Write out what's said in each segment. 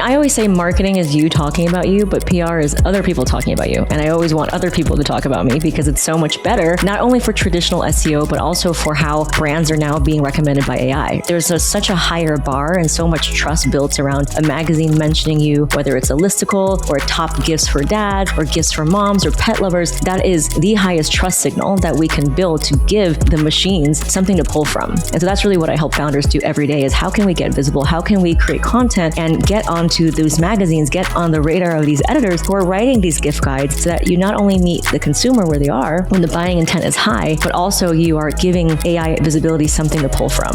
I always say marketing is you talking about you, but PR is other people talking about you. And I always want other people to talk about me because it's so much better, not only for traditional SEO, but also for how brands are now being recommended by AI. There's such a higher bar and so much trust built around a magazine mentioning you, whether it's a listicle or top gifts for dad or gifts for moms or pet lovers. That is the highest trust signal that we can build to give the machines something to pull from. And so that's really what I help founders do every day is how can we get visible? How can we create content and get onto those magazines, get on the radar of these editors who are writing these gift guides so that you not only meet the consumer where they are when the buying intent is high, but also you are giving AI visibility something to pull from.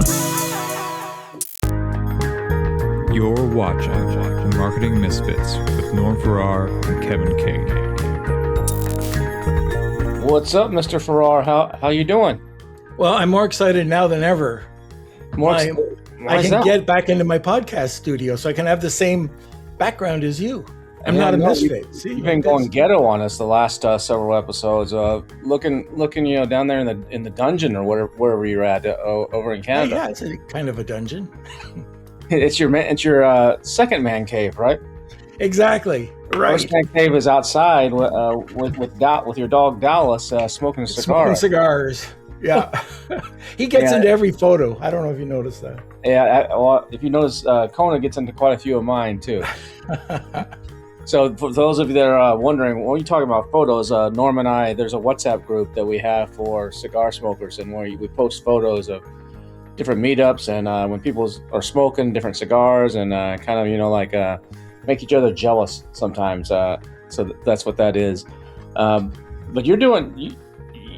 You're watching the Marketing Misfits with Farrar and Kevin King. What's up, Mr. Farrar? How you doing? Well, I'm more excited now than ever. I can get back into my podcast studio so I can have the same background as you. I'm not a misfit. You've been going ghetto on us the last several episodes. Looking, down there in the dungeon or wherever you're at over in Canada. Yeah, it's kind of a dungeon. It's your second man cave, right? Exactly. Right. First man cave is outside with your dog Dallas smoking cigars. Smoking cigars. Yeah. He gets into every photo. I don't know if you noticed that. Yeah. Well, if you notice, Kona gets into quite a few of mine too. So for those of you that are wondering, when you talking about photos, Norm and I, there's a WhatsApp group that we have for cigar smokers, and where we post photos of different meetups and when people are smoking different cigars and make each other jealous sometimes. So that's what that is. But you're doing,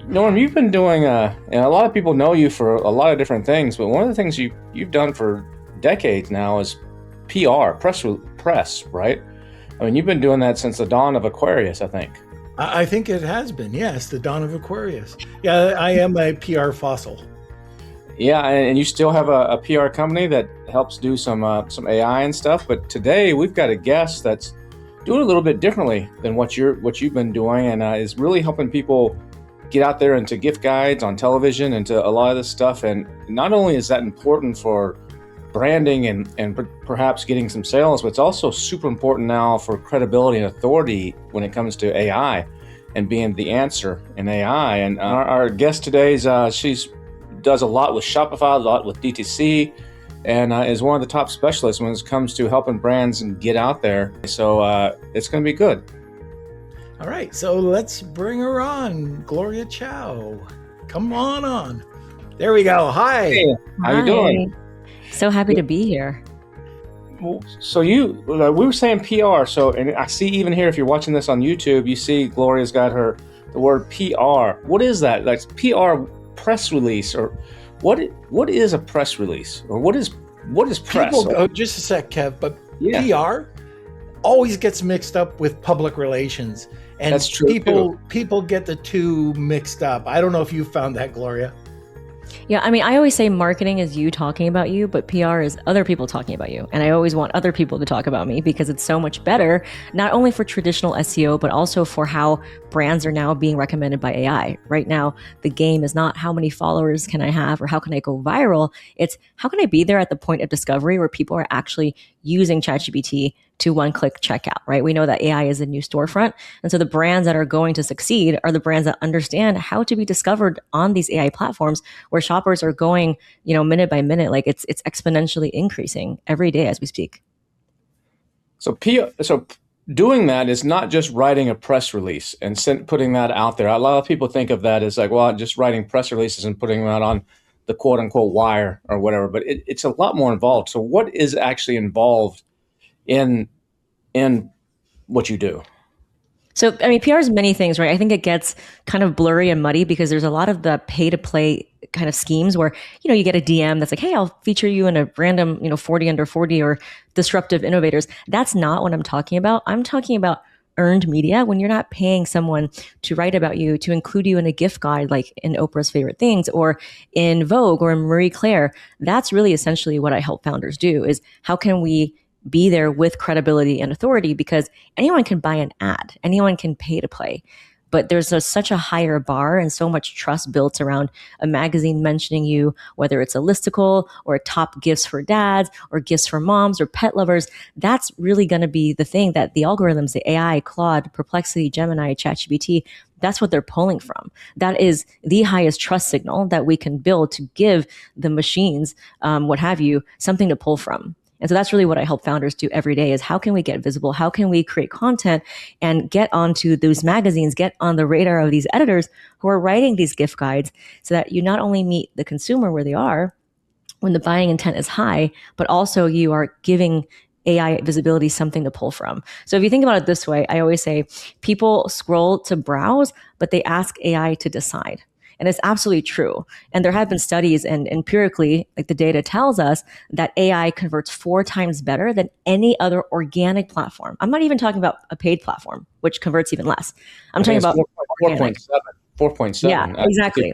Norm, you've been doing, and a lot of people know you for a lot of different things, but one of the things you've done for decades now is PR, press, right? I mean, you've been doing that since the dawn of Aquarius, I think. I think it has been, yes, the dawn of Aquarius. Yeah, I am a PR fossil. Yeah, and you still have a PR company that helps do some AI and stuff. But today we've got a guest that's doing a little bit differently than what you've been doing, and is really helping people get out there into gift guides on television, into a lot of this stuff. And not only is that important for branding and perhaps getting some sales, but it's also super important now for credibility and authority when it comes to AI and being the answer in AI. And our guest today is she's does a lot with Shopify, a lot with DTC, and is one of the top specialists when it comes to helping brands get out there. So it's going to be good. All right, so let's bring her on, Gloria Chou. Come on. There we go. Hi. Hey, how you doing? So happy to be here. So we were saying PR. So, and I see even here, if you're watching this on YouTube, you see Gloria's got the word PR. What is that? Like PR press release, or what is a press release, or what is press? Just a sec, Kev, but PR always gets mixed up with public relations, and that's true. People get the two mixed up. I don't know if you found that, Gloria. Yeah, I mean, I always say marketing is you talking about you, but PR is other people talking about you. And I always want other people to talk about me because it's so much better, not only for traditional SEO, but also for how brands are now being recommended by AI. Right now, the game is not how many followers can I have or how can I go viral. It's how can I be there at the point of discovery where people are actually using ChatGPT to one-click checkout, right? We know that AI is a new storefront. And so the brands that are going to succeed are the brands that understand how to be discovered on these AI platforms where shoppers are going, minute by minute, like it's exponentially increasing every day as we speak. So doing that is not just writing a press release and putting that out there. A lot of people think of that as like, well, just writing press releases and putting them out on the quote unquote wire or whatever, but it's a lot more involved. So what is actually involved in what you do? So, I mean, PR is many things, right? I think it gets kind of blurry and muddy because there's a lot of the pay to play kind of schemes where, you get a DM that's like, hey, I'll feature you in a random, 40 under 40 or disruptive innovators. That's not what I'm talking about. I'm talking about earned media when you're not paying someone to write about you, to include you in a gift guide, like in Oprah's Favorite Things or in Vogue or in Marie Claire. That's really essentially what I help founders do is how can we be there with credibility and authority, because anyone can buy an ad, anyone can pay to play. but there's such a higher bar and so much trust built around a magazine mentioning you, whether it's a listicle or top gifts for dads or gifts for moms or pet lovers. That's really going to be the thing that the algorithms, the AI, Claude, Perplexity, Gemini, ChatGPT, that's what they're pulling from. That is the highest trust signal that we can build to give the machines, what have you, something to pull from. And so that's really what I help founders do every day is how can we get visible? How can we create content and get onto those magazines, get on the radar of these editors who are writing these gift guides so that you not only meet the consumer where they are when the buying intent is high, but also you are giving AI visibility something to pull from. So if you think about it this way, I always say people scroll to browse, but they ask AI to decide. And it's absolutely true. And there have been studies and empirically, like the data tells us that AI converts 4 times better than any other organic platform. I'm not even talking about a paid platform, which converts even less. I'm talking about 4.7. 4.7. Yeah, exactly.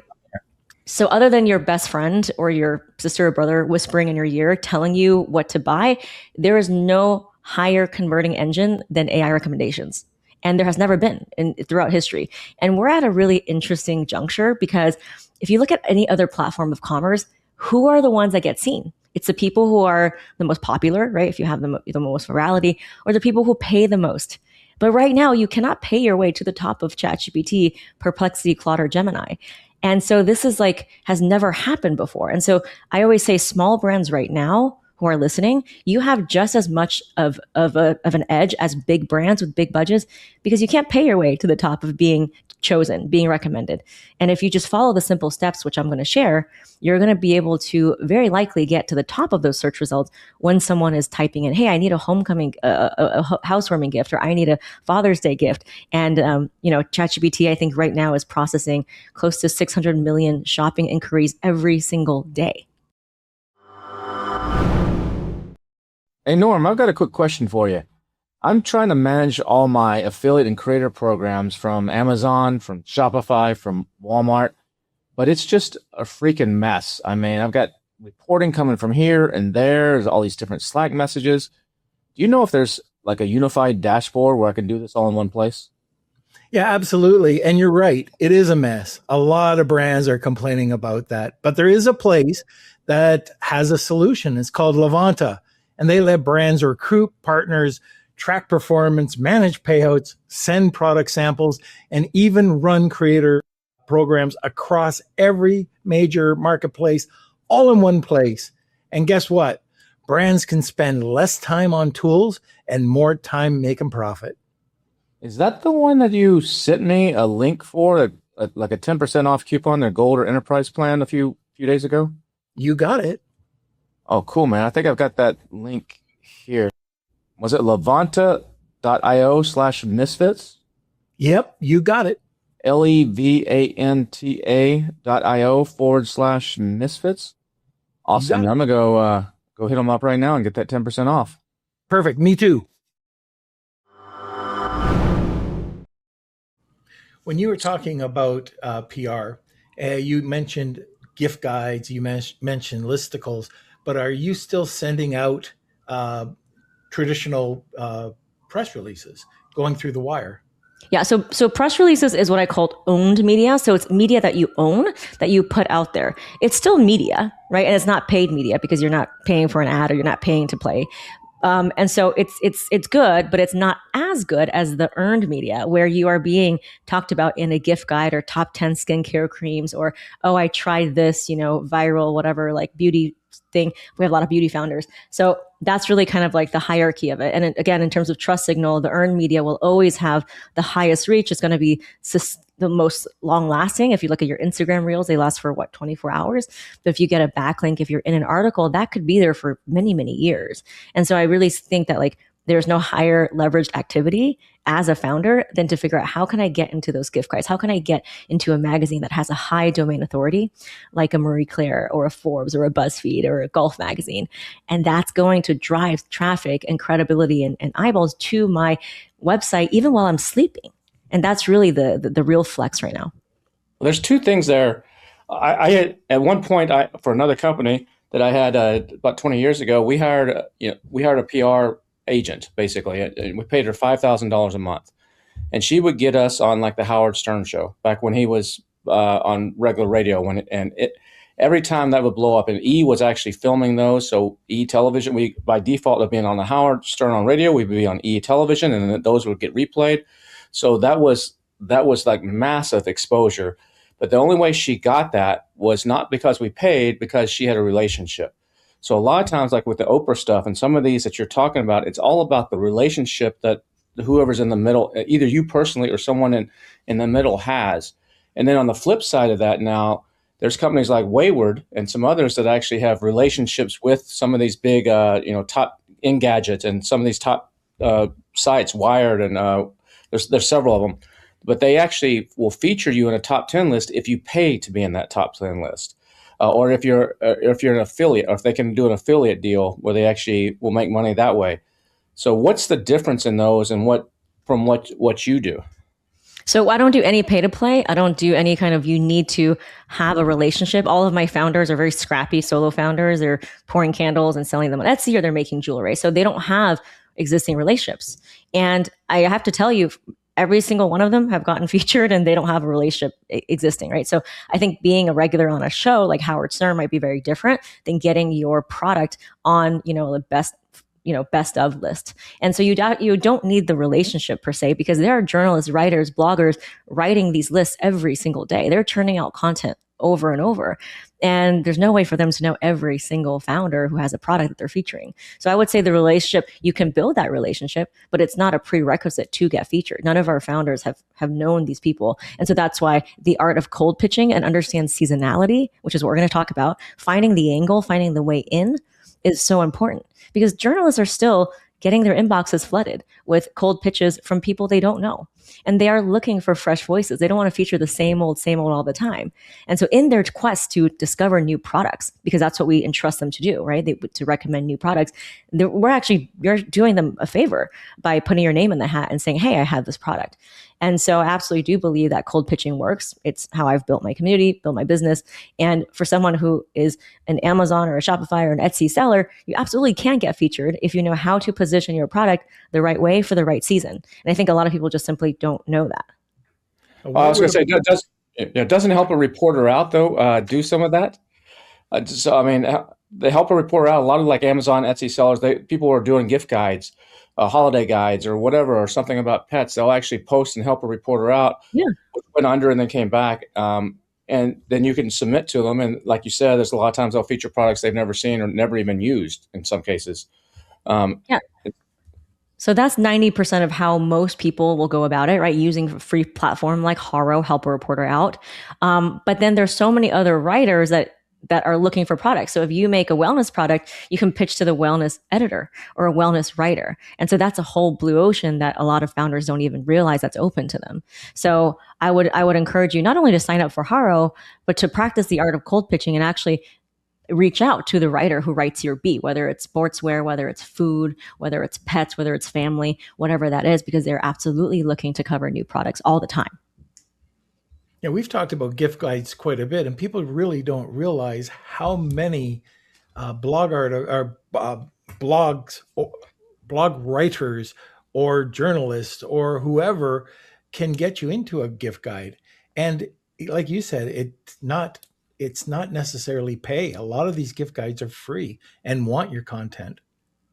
So other than your best friend or your sister or brother whispering in your ear, telling you what to buy, there is no higher converting engine than AI recommendations. And there has never been throughout history. And we're at a really interesting juncture because if you look at any other platform of commerce, who are the ones that get seen? It's the people who are the most popular, right? If you have the most virality, or the people who pay the most. But right now, you cannot pay your way to the top of ChatGPT, Perplexity, Claude, or Gemini. And so this is has never happened before. And so I always say small brands right now who are listening, you have just as much of an edge as big brands with big budgets because you can't pay your way to the top of being chosen, being recommended. And if you just follow the simple steps, which I'm going to share, you're going to be able to very likely get to the top of those search results when someone is typing in, hey, I need a homecoming, a housewarming gift, or I need a Father's Day gift. And, ChatGPT, I think right now is processing close to 600 million shopping inquiries every single day. Hey, Norm, I've got a quick question for you. I'm trying to manage all my affiliate and creator programs from Amazon, from Shopify, from Walmart, but it's just a freaking mess. I mean, I've got reporting coming from here and there. There's all these different Slack messages. Do you know if there's a unified dashboard where I can do this all in one place? Yeah, absolutely. And you're right. It is a mess. A lot of brands are complaining about that, but there is a place that has a solution. It's called Levanta. And they let brands recruit partners, track performance, manage payouts, send product samples, and even run creator programs across every major marketplace, all in one place. And guess what? Brands can spend less time on tools and more time making profit. Is that the one that you sent me a link for, like a 10% off coupon, their gold or enterprise plan a few days ago? You got it. Oh, cool, man. I think I've got that link here. Was it levanta.io/misfits? Yep, you got it. levanta.io/misfits. Awesome. I'm going to go hit them up right now and get that 10% off. Perfect. Me too. When you were talking about PR, you mentioned gift guides, you mentioned listicles, but are you still sending out traditional press releases going through the wire? Yeah, so press releases is what I call owned media. So it's media that you own, that you put out there. It's still media, right? And it's not paid media because you're not paying for an ad or you're not paying to play. And so it's good, but it's not as good as the earned media where you are being talked about in a gift guide or top 10 skincare creams or, oh, I tried this, viral, whatever, beauty thing. We have a lot of beauty founders. So that's really kind of the hierarchy of it. And again, in terms of trust signal, the earned media will always have the highest reach. It's going to be the most long lasting. If you look at your Instagram reels, they last for 24 hours. But if you get a backlink, if you're in an article, that could be there for many, many years. And so I really think that there's no higher leveraged activity as a founder than to figure out how can I get into those gift guides? How can I get into a magazine that has a high domain authority like a Marie Claire or a Forbes or a BuzzFeed or a Golf magazine? And that's going to drive traffic and credibility and eyeballs to my website even while I'm sleeping. And that's really the real flex right now. Well, there's two things there. I had at one point for another company that I had about 20 years ago, we hired a PR agent basically, and we paid her $5,000 a month. and she would get us on like the Howard Stern show back when he was on regular radio. Every time that would blow up, and E was actually filming those. So E television, we by default of being on the Howard Stern on radio, we'd be on E television, and then those would get replayed. So that was like massive exposure. But the only way she got that was not because we paid, because she had a relationship. So a lot of times, like with the Oprah stuff and some of these that you're talking about, it's all about the relationship that whoever's in the middle, either you personally or someone in the middle has. And then on the flip side of that, now there's companies like Wayward and some others that actually have relationships with some of these big, top Engadget and some of these top sites, Wired, and there's several of them. But they actually will feature you in a top 10 list if you pay to be in that top 10 list. Or if you're an affiliate, or if they can do an affiliate deal where they actually will make money that way. So what's the difference in those, and what you do? So I don't do any pay to play. I don't do any kind of, you need to have a relationship. All of my founders are very scrappy solo founders. They're pouring candles and selling them on Etsy, or they're making jewelry. So they don't have existing relationships. And I have to tell you, every single one of them have gotten featured, and they don't have a relationship existing, right? So I think being a regular on a show like Howard Stern might be very different than getting your product on, the best of list. And so you don't need the relationship per se, because there are journalists, writers, bloggers writing these lists every single day. They're churning out content over and over. And there's no way for them to know every single founder who has a product that they're featuring. So I would say the relationship, you can build that relationship, but it's not a prerequisite to get featured. None of our founders have known these people. And so that's why the art of cold pitching and understand seasonality, which is what we're going to talk about, finding the angle, finding the way in, is so important, because journalists are still getting their inboxes flooded with cold pitches from people they don't know. And they are looking for fresh voices. They don't want to feature the same old all the time. And so in their quest to discover new products, because that's what we entrust them to do, right? To recommend new products, you're doing them a favor by putting your name in the hat and saying, hey, I have this product. And so I absolutely do believe that cold pitching works. It's how I've built my community, built my business. And for someone who is an Amazon or a Shopify or an Etsy seller, you absolutely can get featured if you know how to position your product the right way for the right season. And I think a lot of people just simply don't know that. I was going to say, it doesn't help a reporter out, though, do some of that. They help a reporter out. A lot of like Amazon, Etsy sellers, people are doing gift guides, holiday guides or whatever, or something about pets. They'll actually post and help a reporter out. Yeah. Went under and then came back. And then you can submit to them. And like you said, there's a lot of times they'll feature products they've never seen or never even used in some cases. So that's 90% of how most people will go about it, right? Using a free platform like Haro, help a reporter out. But then there's so many other writers that are looking for products. So if you make a wellness product, you can pitch to the wellness editor or a wellness writer. And so that's a whole blue ocean that a lot of founders don't even realize that's open to them. So I would encourage you not only to sign up for Haro, but to practice the art of cold pitching and actually reach out to the writer who writes your beat, whether it's sportswear, whether it's food, whether it's pets, whether it's family, whatever that is, because they're absolutely looking to cover new products all the time. Yeah, we've talked about gift guides quite a bit, and people really don't realize how many blog writers or journalists or whoever can get you into a gift guide. And like you said, it's not necessarily pay. A lot of these gift guides are free and want your content.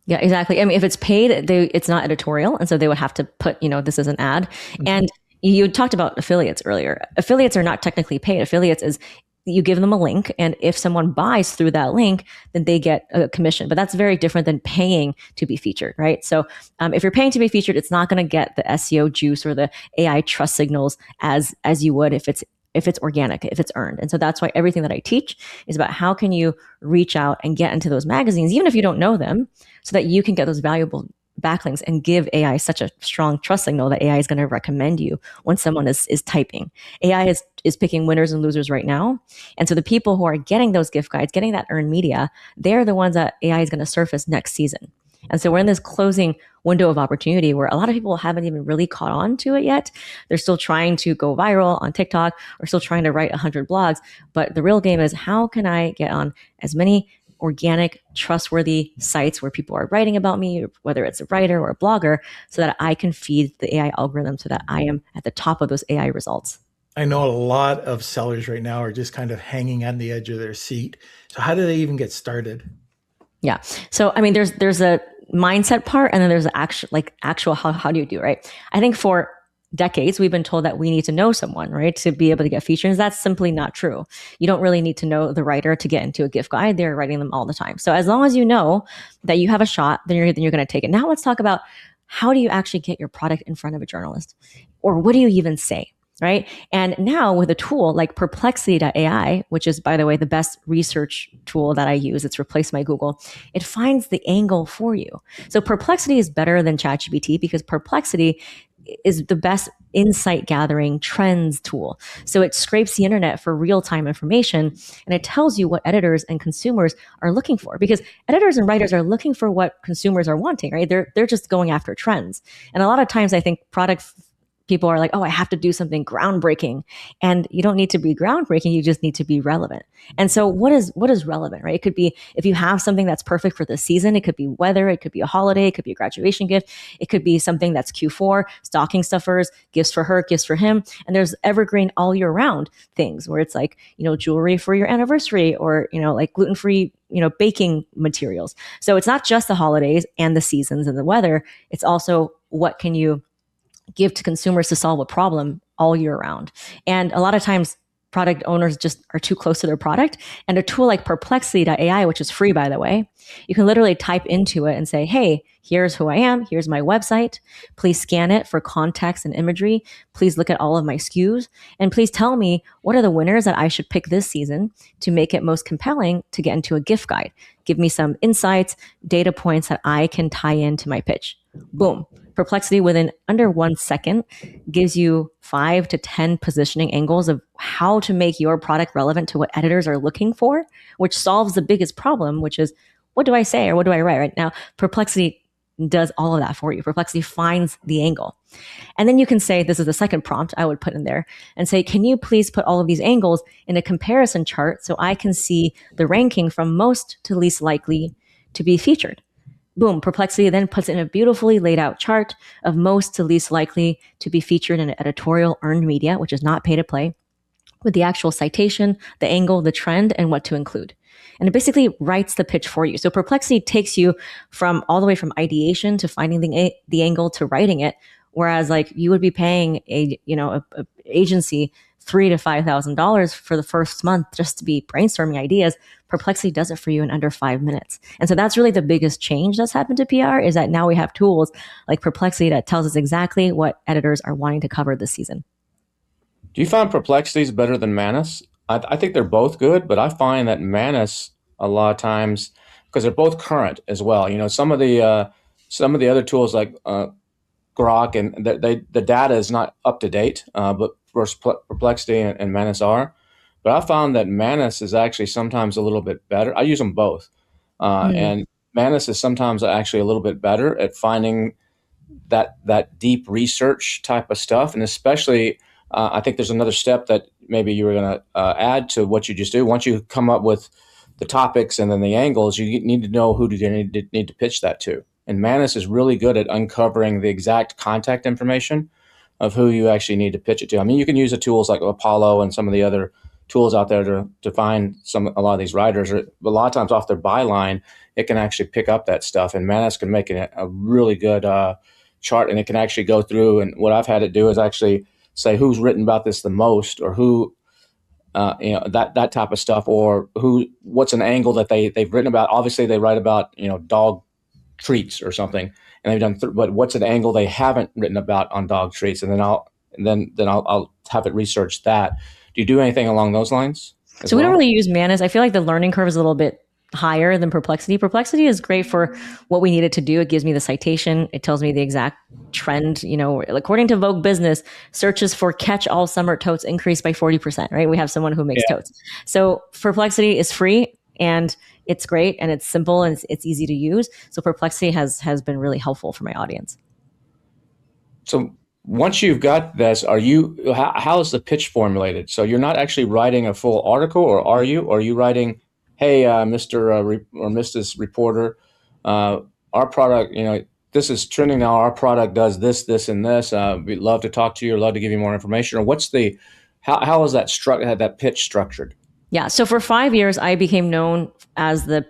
Yeah, exactly. I mean, if it's paid, it's not editorial. And so they would have to put, this is an ad. Mm-hmm. And you talked about affiliates earlier. Affiliates are not technically paid. Affiliates is you give them a link, and if someone buys through that link, then they get a commission. But that's very different than paying to be featured, right? So if you're paying to be featured, it's not going to get the SEO juice or the AI trust signals as you would if it's organic, if it's earned. And so that's why everything that I teach is about how can you reach out and get into those magazines, even if you don't know them, so that you can get those valuable backlinks and give AI such a strong trust signal that AI is going to recommend you when someone is typing. AI is picking winners and losers right now. And so the people who are getting those gift guides, getting that earned media, they're the ones that AI is going to surface next season. And so we're in this closing window of opportunity where a lot of people haven't even really caught on to it yet. They're still trying to go viral on TikTok or still trying to write 100 blogs. But the real game is, how can I get on as many organic, trustworthy sites where people are writing about me, whether it's a writer or a blogger, so that I can feed the AI algorithm so that I am at the top of those AI results. I know a lot of sellers right now are just kind of hanging on the edge of their seat. So how do they even get started? Yeah. So, I mean, there's a mindset part, and then there's actual how do you do, right? I think for decades, we've been told that we need to know someone, right, to be able to get features. That's simply not true. You don't really need to know the writer to get into a gift guide. They're writing them all the time. So as long as you know that you have a shot, then you're going to take it. Now let's talk about how do you actually get your product in front of a journalist, or what do you even say? Right. And now with a tool like Perplexity AI, which is, by the way, the best research tool that I use, it's replaced my Google, it finds the angle for you. So Perplexity is better than ChatGPT because Perplexity is the best insight gathering trends tool. So it scrapes the internet for real time information, and it tells you what editors and consumers are looking for, because editors and writers are looking for what consumers are wanting, right? They're just going after trends. And a lot of times I think product people are like, oh, I have to do something groundbreaking. And you don't need to be groundbreaking. You just need to be relevant. And so what is relevant, right? It could be, if you have something that's perfect for the season, it could be weather, it could be a holiday, it could be a graduation gift. It could be something that's Q4, stocking stuffers, gifts for her, gifts for him. And there's evergreen all year round things where it's like, jewelry for your anniversary, or, like gluten-free, baking materials. So it's not just the holidays and the seasons and the weather. It's also what can you give to consumers to solve a problem all year round. And a lot of times product owners just are too close to their product. And a tool like Perplexity AI, which is free, by the way, you can literally type into it and say, hey, here's who I am. Here's my website. Please scan it for context and imagery. Please look at all of my SKUs. And please tell me what are the winners that I should pick this season to make it most compelling to get into a gift guide. Give me some insights, data points that I can tie into my pitch. Boom. Perplexity within under 1 second gives you 5 to 10 positioning angles of how to make your product relevant to what editors are looking for, which solves the biggest problem, which is, what do I say or what do I write right now? Perplexity does all of that for you. Perplexity finds the angle. And then you can say, this is the second prompt I would put in there, and say, can you please put all of these angles in a comparison chart so I can see the ranking from most to least likely to be featured? Boom, Perplexity then puts in a beautifully laid out chart of most to least likely to be featured in an editorial earned media, which is not pay to play, with the actual citation, the angle, the trend, and what to include. And it basically writes the pitch for you. So Perplexity takes you from all the way from ideation to finding the angle to writing it. Whereas like you would be paying a agency $3,000 to $5,000 for the first month just to be brainstorming ideas. Perplexity does it for you in under 5 minutes. And so that's really the biggest change that's happened to PR, is that now we have tools like Perplexity that tells us exactly what editors are wanting to cover this season. Do you find Perplexity is better than Manus? I think they're both good, but I find that Manus a lot of times, because they're both current as well. Some of the other tools like Grok, and the data is not up to date, but Perplexity and Manus are. But I found that Manus is actually sometimes a little bit better. I use them both. And Manus is sometimes actually a little bit better at finding that deep research type of stuff. And especially, I think there's another step that maybe you were going to add to what you just do. Once you come up with the topics and then the angles, you need to know who do you need to pitch that to. And Manus is really good at uncovering the exact contact information of who you actually need to pitch it to. I mean, you can use the tools like Apollo and some of the other tools out there to find a lot of these writers. Or a lot of times off their byline, it can actually pick up that stuff. And Manus can make it a really good chart, and it can actually go through. And what I've had it do is actually say who's written about this the most, or who, that type of stuff, or what's an angle that they've written about. Obviously, they write about dog treats or something, and they've done. But what's an angle they haven't written about on dog treats? And then I'll have it research that. Do you do anything along those lines? So we don't really use Manus. I feel like the learning curve is a little bit higher than Perplexity. Perplexity is great for what we need it to do. It gives me the citation. It tells me the exact trend. According to Vogue Business, searches for catch-all summer totes increased by 40%, right? We have someone who makes totes. So Perplexity is free, and it's great, and it's simple, and it's easy to use. So Perplexity has been really helpful for my audience. So once you've got this, how is the pitch formulated? So you're not actually writing a full article, or are you? Or are you writing hey, Mr. Or Mrs. Reporter, our product, this is trending now. Our product does this, this, and this. We'd love to talk to you, or love to give you more information. Or how is that pitch structured? Yeah. So for 5 years, I became known as the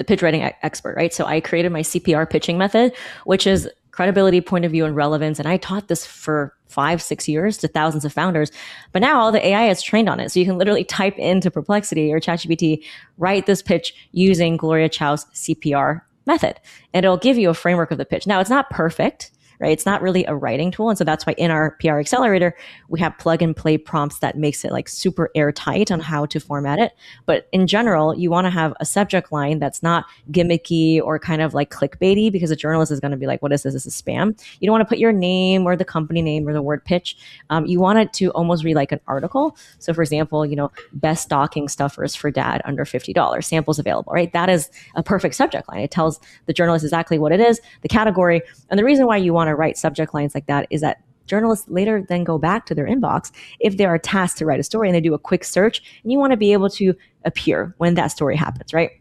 pitch writing expert, right? So I created my CPR pitching method, which is credibility, point of view, and relevance. And I taught this for 5-6 years to thousands of founders. But now all the AI is trained on it. So you can literally type into Perplexity or ChatGPT, write this pitch using Gloria Chou's CPR method. And it'll give you a framework of the pitch. Now, it's not perfect, right? It's not really a writing tool. And so that's why in our PR accelerator, we have plug and play prompts that makes it like super airtight on how to format it. But in general, you want to have a subject line that's not gimmicky or kind of like clickbaity, because a journalist is going to be like, what is this? This is spam. You don't want to put your name or the company name or the word pitch. You want it to almost read like an article. So for example, best stocking stuffers for dad under $50, samples available, right? That is a perfect subject line. It tells the journalist exactly what it is, the category. And the reason why you want to write subject lines like that is that journalists later then go back to their inbox if they are tasked to write a story and they do a quick search, and you want to be able to appear when that story happens, right?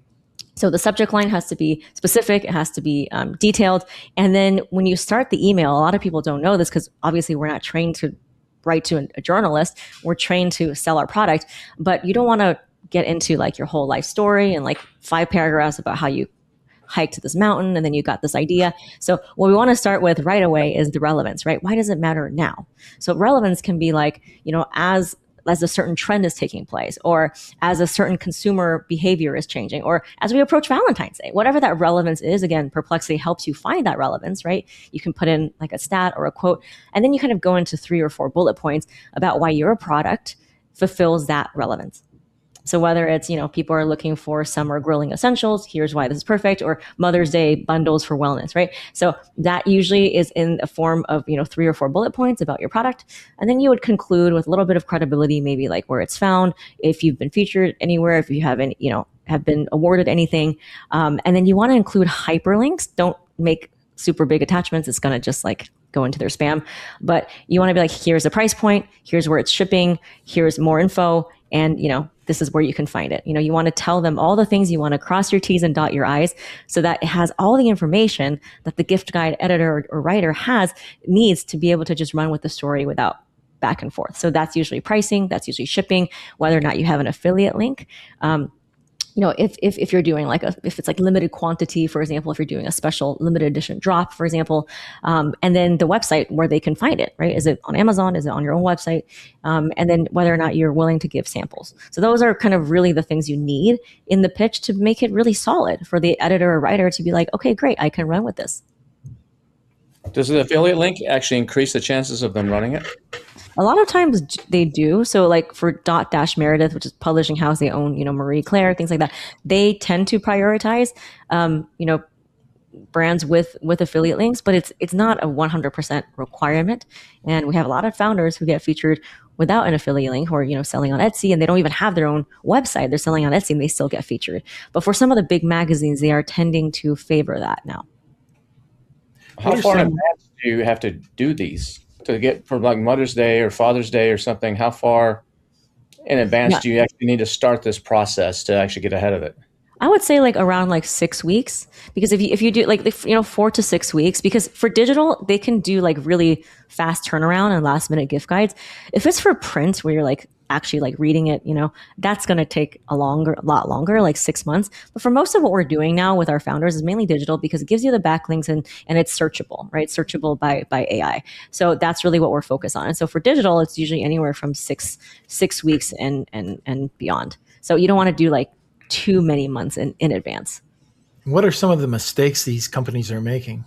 So the subject line has to be specific, it has to be detailed. And then when you start the email, a lot of people don't know this because obviously we're not trained to write to a journalist. We're trained to sell our product, but you don't want to get into like your whole life story and like 5 paragraphs about how you hike to this mountain and then you got this idea. So what we want to start with right away is the relevance, right? Why does it matter now? So relevance can be like, as a certain trend is taking place, or as a certain consumer behavior is changing, or as we approach Valentine's Day, whatever that relevance is. Again, Perplexity helps you find that relevance, right? You can put in like a stat or a quote, and then you kind of go into 3 or 4 bullet points about why your product fulfills that relevance. So whether it's, people are looking for summer grilling essentials, here's why this is perfect, or Mother's Day bundles for wellness, right? So that usually is in a form of, 3 or 4 bullet points about your product. And then you would conclude with a little bit of credibility, maybe like where it's found, if you've been featured anywhere, if you haven't, have been awarded anything. And then you want to include hyperlinks. Don't make super big attachments. It's going to just like go into their spam. But you want to be like, here's the price point, here's where it's shipping, here's more info, and this is where you can find it. You want to tell them all the things you want to cross your T's and dot your I's, so that it has all the information that the gift guide editor or writer needs to be able to just run with the story without back and forth. So that's usually pricing, that's usually shipping, whether or not you have an affiliate link. If you're doing if it's like limited quantity, for example, if you're doing a special limited edition drop, for example, and then the website where they can find it, right? Is it on Amazon? Is it on your own website? And then whether or not you're willing to give samples. So those are kind of really the things you need in the pitch to make it really solid for the editor or writer to be like, okay, great, I can run with this. Does the affiliate link actually increase the chances of them running it? A lot of times they do. So like for Dot-Meredith, which is publishing house, they own, Marie Claire, things like that. They tend to prioritize, brands with affiliate links, but it's not a 100% requirement. And we have a lot of founders who get featured without an affiliate link, or selling on Etsy, and they don't even have their own website. They're selling on Etsy and they still get featured. But for some of the big magazines, they are tending to favor that now. How far in advance do you have to do these to get for like Mother's Day or Father's Day or something? How far in advance do you actually need to start this process to actually get ahead of it? I would say like around like 6 weeks, because if you do like 4 to 6 weeks, because for digital they can do like really fast turnaround and last minute gift guides. If it's for print where you're like actually like reading it, that's going to take a lot longer, like 6 months. But for most of what we're doing now with our founders is mainly digital, because it gives you the backlinks and it's searchable, right? Searchable by AI. So that's really what we're focused on. And so for digital, it's usually anywhere from six weeks and beyond. So you don't want to do like too many months in advance. What are some of the mistakes these companies are making?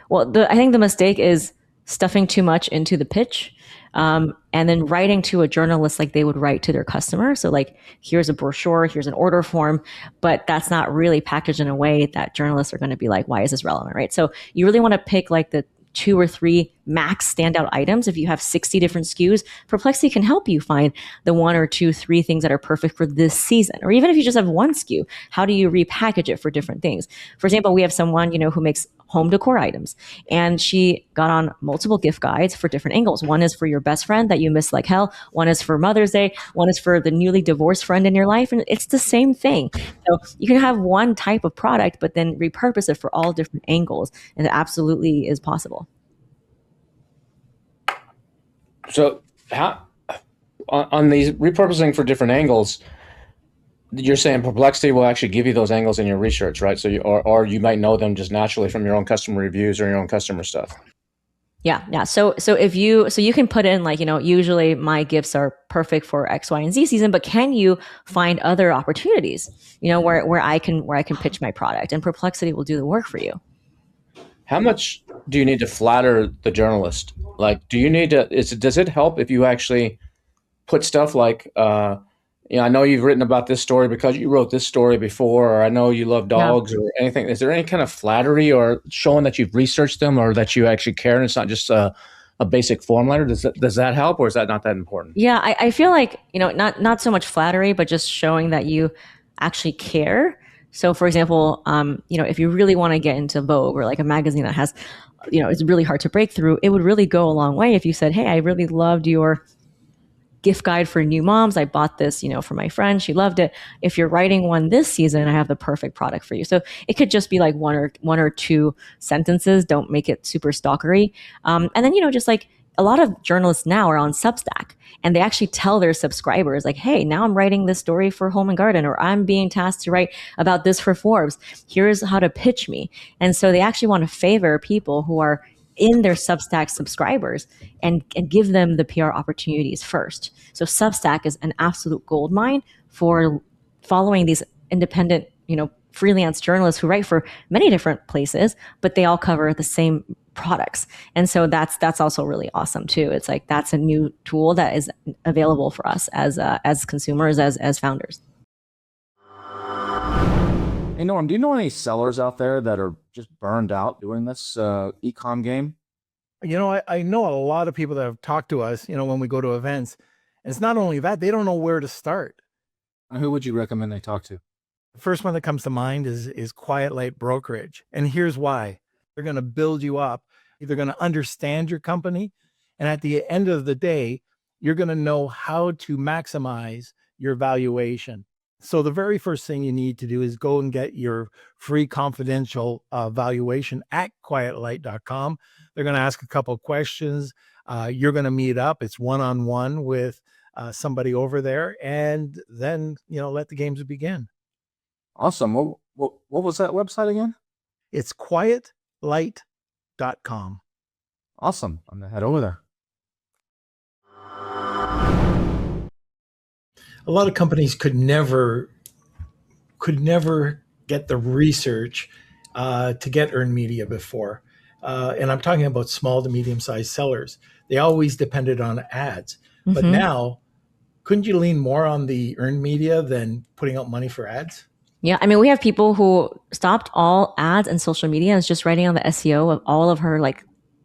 Well, I think the mistake is stuffing too much into the pitch, and then writing to a journalist like they would write to their customer. So like, here's a brochure, here's an order form, but that's not really packaged in a way that journalists are going to be like, why is this relevant, right? So you really want to pick like the 2 or 3 max standout items. If you have 60 different SKUs, Perplexity can help you find the one or two, three things that are perfect for this season. Or even if you just have one SKU, how do you repackage it for different things? For example, we have someone, who makes home decor items, and she got on multiple gift guides for different angles. One is for your best friend that you miss like hell. One is for Mother's Day. One is for the newly divorced friend in your life. And it's the same thing. So you can have one type of product, but then repurpose it for all different angles. And it absolutely is possible. So how on these repurposing for different angles, you're saying Perplexity will actually give you those angles in your research, right? So or you might know them just naturally from your own customer reviews or your own customer stuff. Yeah. So you can put in usually my gifts are perfect for X, Y, and Z season, but can you find other opportunities, where I can pitch my product, and Perplexity will do the work for you. How much do you need to flatter the journalist? Like, do you need to? Does it help if you actually put stuff like, I know you've written about this story because you wrote this story before, or I know you love dogs, or anything. Is there any kind of flattery or showing that you've researched them or that you actually care and it's not just a basic form letter? Does that help, or is that not that important? Yeah, I feel like, not so much flattery, but just showing that you actually care. So for example, if you really want to get into Vogue or like a magazine that has, it's really hard to break through, it would really go a long way if you said, hey, I really loved your gift guide for new moms. I bought this, for my friend. She loved it. If you're writing one this season, I have the perfect product for you. So it could just be like one or two sentences. Don't make it super stalkery. And then, just like a lot of journalists now are on Substack, and they actually tell their subscribers like, hey, now I'm writing this story for Home and Garden, or I'm being tasked to write about this for Forbes. Here's how to pitch me. And so they actually want to favor people who are in their Substack subscribers and give them the PR opportunities first. So Substack is an absolute gold mine for following these independent, freelance journalists who write for many different places, but they all cover the same products. And so that's also really awesome too. It's like that's a new tool that is available for us as consumers, as founders. Hey, Norm, do you know any sellers out there that are just burned out doing this e-com game? I know a lot of people that have talked to us, when we go to events. And it's not only that, they don't know where to start. Who would you recommend they talk to? The first one that comes to mind is Quiet Light Brokerage. And here's why. They're going to build you up. They're going to understand your company. And at the end of the day, you're going to know how to maximize your valuation. So the very first thing you need to do is go and get your free confidential valuation at quietlight.com. They're going to ask a couple of questions. You're going to meet up. It's one-on-one with somebody over there, and then, let the games begin. Awesome. What was that website again? It's quietlight.com. Awesome. I'm going to head over there. A lot of companies could never get the research to get earned media before. And I'm talking about small to medium-sized sellers. They always depended on ads. Mm-hmm. But now, couldn't you lean more on the earned media than putting out money for ads? Yeah, we have people who stopped all ads and social media and is just writing on the SEO of all of her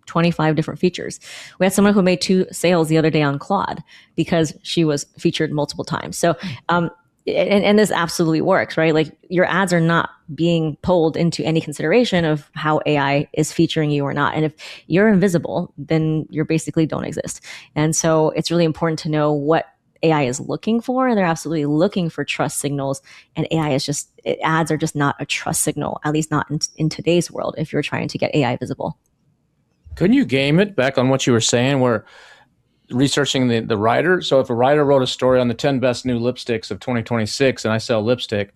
25 different features. We had someone who made 2 sales the other day on Claude because she was featured multiple times. So, and this absolutely works, right? Like your ads are not being pulled into any consideration of how AI is featuring you or not. And if you're invisible, then you basically don't exist. And so it's really important to know what AI is looking for. And they're absolutely looking for trust signals. And ads are just not a trust signal, at least not in today's world, if you're trying to get AI visible. Couldn't you game it back on what you were saying, where researching the writer? So if a writer wrote a story on the 10 best new lipsticks of 2026 and I sell lipstick,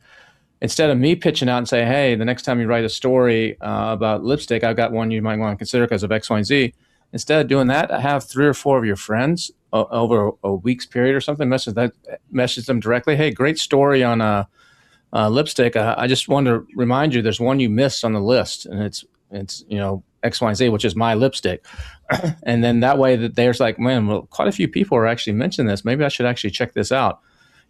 instead of me pitching out and say, hey, the next time you write a story about lipstick, I've got one you might want to consider because of X, Y, and Z. Instead of doing that, I have 3 or 4 of your friends over a week's period or something, message them directly. Hey, great story on lipstick. I just wanted to remind you, there's one you missed on the list, and it's X, Y, and Z, which is my lipstick. And then that way that there's like, man, well, quite a few people are actually mentioning this. Maybe I should actually check this out.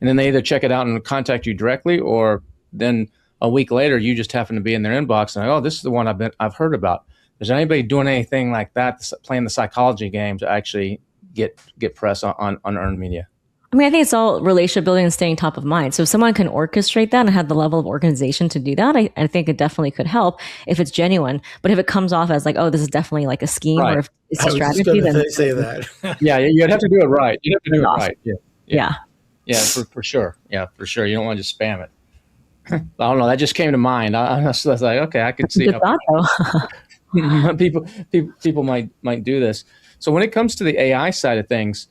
And then they either check it out and contact you directly, or then a week later, you just happen to be in their inbox and this is the one I've heard about. Is there anybody doing anything like that, playing the psychology game to actually get press on earned media? I mean, I think it's all relationship building and staying top of mind. So if someone can orchestrate that and have the level of organization to do that, I think it definitely could help if it's genuine. But if it comes off as like, oh, this is definitely like a scheme, Right. or if it's I a was just strategy, going then to say that. Yeah, you'd have to do it right. You'd have to do it Off. right. Yeah, for sure. Yeah, for sure. You don't want to just spam it. I don't know. That just came to mind. I was like, okay, I could see Good thought, though. people might do this. So when it comes to the AI side of things,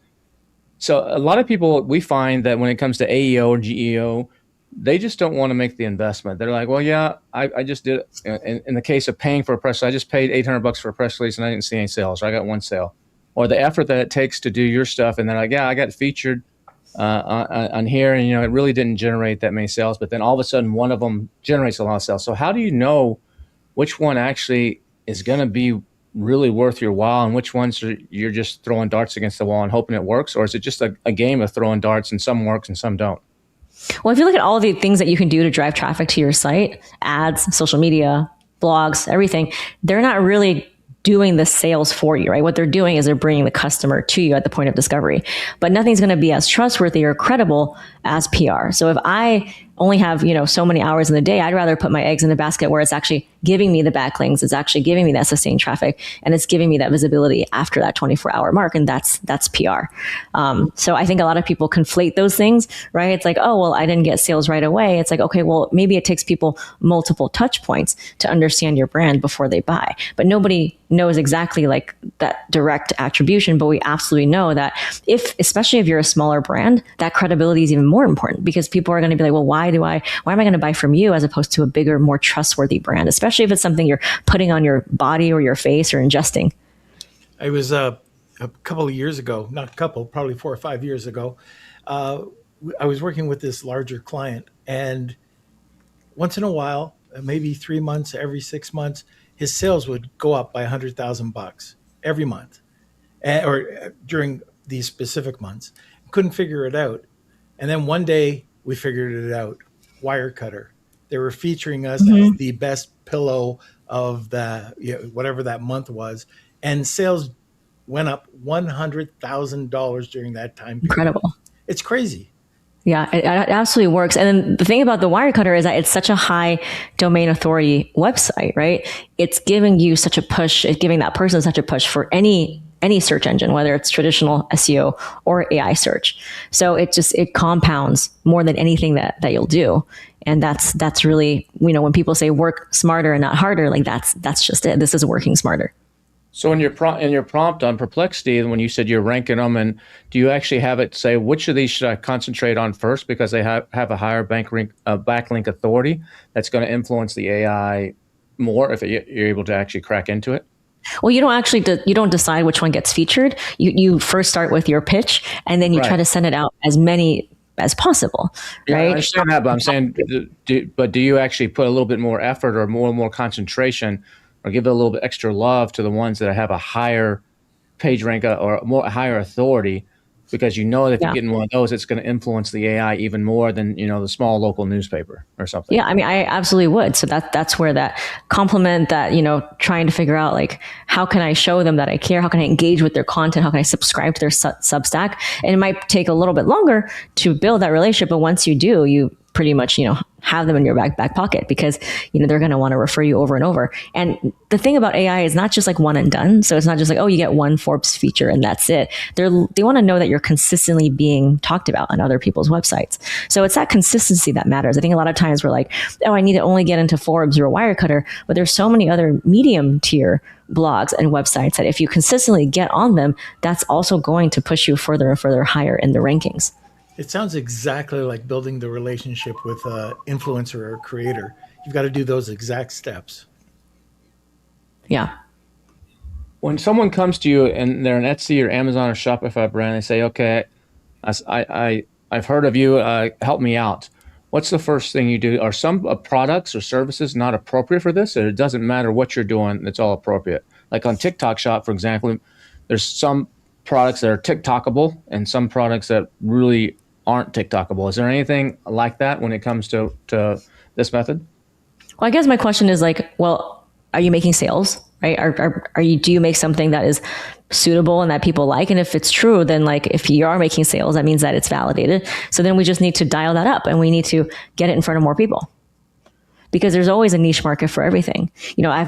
so a lot of people, we find that when it comes to AEO or GEO, they just don't want to make the investment. They're like, well, yeah, I just did it. In the case of paying for a press, I just paid $800 for a press release and I didn't see any sales, or I got one sale. Or the effort that it takes to do your stuff, and they're like, yeah, I got featured on here, and it really didn't generate that many sales, but then all of a sudden one of them generates a lot of sales. So how do you know which one actually is going to be really worth your while, and which ones you're just throwing darts against the wall and hoping it works? Or is it just a game of throwing darts and some works and some don't? Well, if you look at all the things that you can do to drive traffic to your site, ads, social media, blogs, everything, they're not really doing the sales for you, right? What they're doing is they're bringing the customer to you at the point of discovery. But nothing's going to be as trustworthy or credible as PR. So if I only have, so many hours in the day, I'd rather put my eggs in a basket where it's actually giving me the backlinks, it's actually giving me that sustained traffic, and it's giving me that visibility after that 24-hour mark, and that's PR. So I think a lot of people conflate those things, right? It's like, oh, well, I didn't get sales right away. It's like, okay, well, maybe it takes people multiple touch points to understand your brand before they buy. But nobody knows exactly like that direct attribution, but we absolutely know that especially if you're a smaller brand, that credibility is even more important, because people are going to be like, well, why am I going to buy from you as opposed to a bigger, more trustworthy brand, especially if it's something you're putting on your body or your face or ingesting. I was a couple of years ago, not a couple, probably 4 or 5 years ago. I was working with this larger client, and once in a while, maybe 3 months, every 6 months, his sales would go up by $100,000 every month, or during these specific months. Couldn't figure it out. And then one day we figured it out. Wirecutter. They were featuring us as the best pillow of whatever that month was. And sales went up $100,000 during that time period. Incredible. It's crazy. Yeah, it absolutely works. And then the thing about the Wirecutter is that it's such a high domain authority website, right? It's giving you such a push. It's giving that person such a push for any search engine, whether it's traditional SEO or AI search. So it compounds more than anything that you'll do. And that's really, when people say work smarter and not harder, like that's just it. This is working smarter. So in your prompt on Perplexity, when you said you're ranking them, and do you actually have it say which of these should I concentrate on first because they have a higher backlink authority that's going to influence the AI more if you're able to actually crack into it? Well, you don't decide which one gets featured. You first start with your pitch, and then you try to send it out as many as possible. Yeah, right? I understand that, but I'm saying, do you actually put a little bit more effort or more concentration, or give it a little bit extra love to the ones that have a higher page rank or a higher authority, because if you're getting one of those, it's going to influence the AI even more than the small local newspaper or something. Yeah, I mean, I absolutely would. So that's where that compliment, that trying to figure out like, how can I show them that I care? How can I engage with their content? How can I subscribe to their Substack? And it might take a little bit longer to build that relationship, but once you do, you pretty much have them in your back pocket, because they're going to want to refer you over and over. And the thing about AI is not just like one and done. So it's not just like, oh, you get one Forbes feature and that's it. They want to know that you're consistently being talked about on other people's websites. So it's that consistency that matters. I think a lot of times we're like, oh, I need to only get into Forbes or Wirecutter, but there's so many other medium tier blogs and websites that if you consistently get on them, that's also going to push you further and further higher in the rankings. It sounds exactly like building the relationship with an influencer or creator. You've got to do those exact steps. Yeah. When someone comes to you and they're an Etsy or Amazon or Shopify brand, they say, okay, I've heard of you, help me out. What's the first thing you do? Are some products or services not appropriate for this? Or it doesn't matter what you're doing, it's all appropriate? Like on TikTok Shop, for example, there's some products that are TikTokable and some products that really aren't TikTokable. Is there anything like that when it comes to this method? Well, I guess my question is like, well, are you making sales? right? Are you, do you make something that is suitable and that people like? And if it's true, then like if you are making sales, that means that it's validated. So then we just need to dial that up and we need to get it in front of more people. Because there's always a niche market for everything.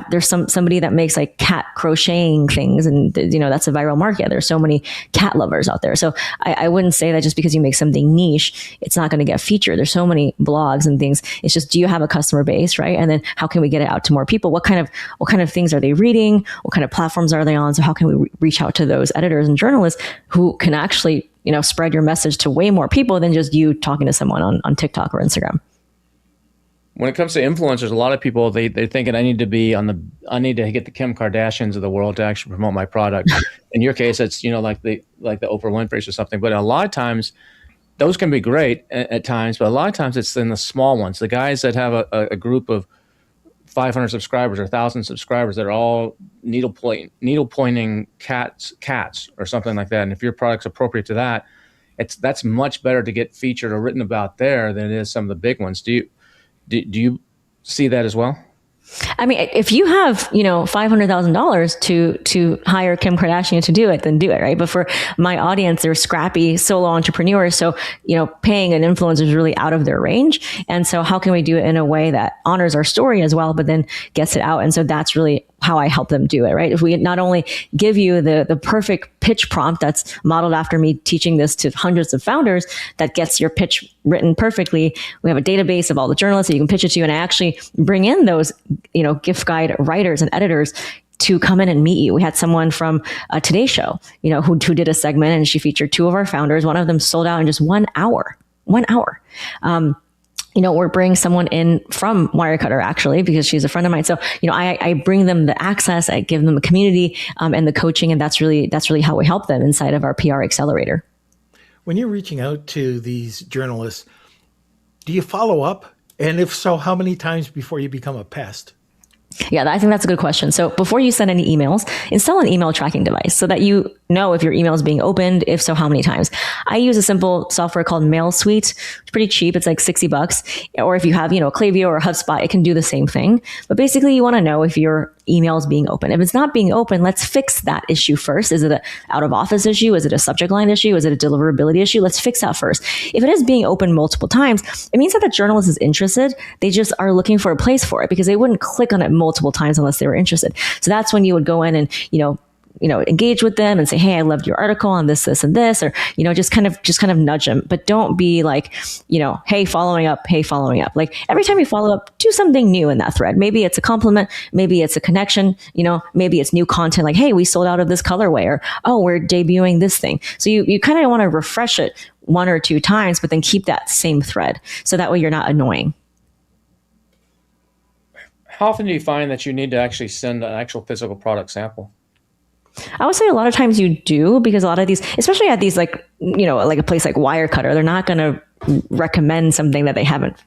There's somebody that makes like cat crocheting things, and that's a viral market. There's so many cat lovers out there. So I wouldn't say that just because you make something niche, it's not going to get featured. There's so many blogs and things. It's just, do you have a customer base, right? And then how can we get it out to more people? What kind of things are they reading? What kind of platforms are they on? So how can we reach out to those editors and journalists who can actually spread your message to way more people than just you talking to someone on TikTok or Instagram? When it comes to influencers, a lot of people, they're thinking I need to get the Kim Kardashians of the world to actually promote my product. In your case, it's like the Oprah Winfrey's or something. But a lot of times, those can be great at times. But a lot of times, it's in the small ones, the guys that have a group of 500 subscribers or 1,000 subscribers that are all needle pointing cats or something like that. And if your product's appropriate to that, that's much better to get featured or written about there than it is some of the big ones. Do you see that as well? I mean, if you have, $500,000 to hire Kim Kardashian to do it, then do it, right? But for my audience, they're scrappy solo entrepreneurs. So, paying an influencer is really out of their range. And so how can we do it in a way that honors our story as well, but then gets it out? And so that's really how I help them do it, right? If we not only give you the perfect pitch prompt that's modeled after me teaching this to hundreds of founders that gets your pitch written perfectly, we have a database of all the journalists that you can pitch it to, and I actually bring in those, gift guide writers and editors to come in and meet you. We had someone from Today Show, who did a segment, and she featured two of our founders. One of them sold out in just 1 hour. 1 hour. We're bringing someone in from Wirecutter, actually, because she's a friend of mine. So, I bring them the access, I give them a community and the coaching, and that's really how we help them inside of our PR accelerator. When you're reaching out to these journalists, do you follow up? And if so, how many times before you become a pest? Yeah, I think that's a good question. So before you send any emails, install an email tracking device so that you know if your email is being opened, if so, how many times. I use a simple software called Mail Suite. It's pretty cheap. It's like $60. Or if you have, Klaviyo or HubSpot, it can do the same thing. But basically, you want to know if your email is being open. If it's not being open, let's fix that issue first. Is it an out of office issue? Is it a subject line issue? Is it a deliverability issue? Let's fix that first. If it is being open multiple times, it means that the journalist is interested. They just are looking for a place for it because they wouldn't click on it multiple times unless they were interested. So that's when you would go in and, engage with them and say, hey, I loved your article on this, this, and this, or, just kind of nudge them, but don't be like, hey, following up. Like every time you follow up, do something new in that thread. Maybe it's a compliment, maybe it's a connection, maybe it's new content like, hey, we sold out of this colorway, or, oh, we're debuting this thing. So you kind of want to refresh it 1 or 2 times, but then keep that same thread. So that way you're not annoying. How often do you find that you need to actually send an actual physical product sample? I would say a lot of times you do, because a lot of these, especially at these like a place like Wirecutter, they're not going to recommend something that they haven't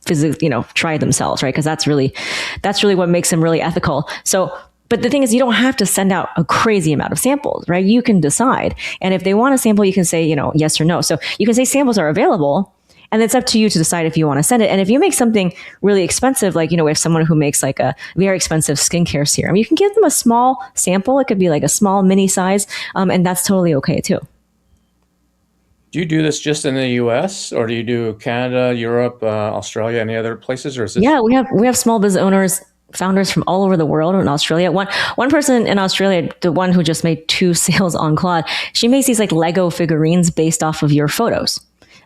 physically, tried themselves, right? Because that's really what makes them really ethical. So, but the thing is, you don't have to send out a crazy amount of samples, right? You can decide. And if they want a sample, you can say, yes or no. So you can say samples are available, and it's up to you to decide if you want to send it. And if you make something really expensive, like, we have someone who makes like a very expensive skincare serum, you can give them a small sample. It could be like a small mini size. And that's totally okay too. Do you do this just in the US, or do you do Canada, Europe, Australia, any other places? Or is this? Yeah, we have small business owners, founders from all over the world in Australia. One person in Australia, the one who just made 2 sales on Claude, she makes these like Lego figurines based off of your photos.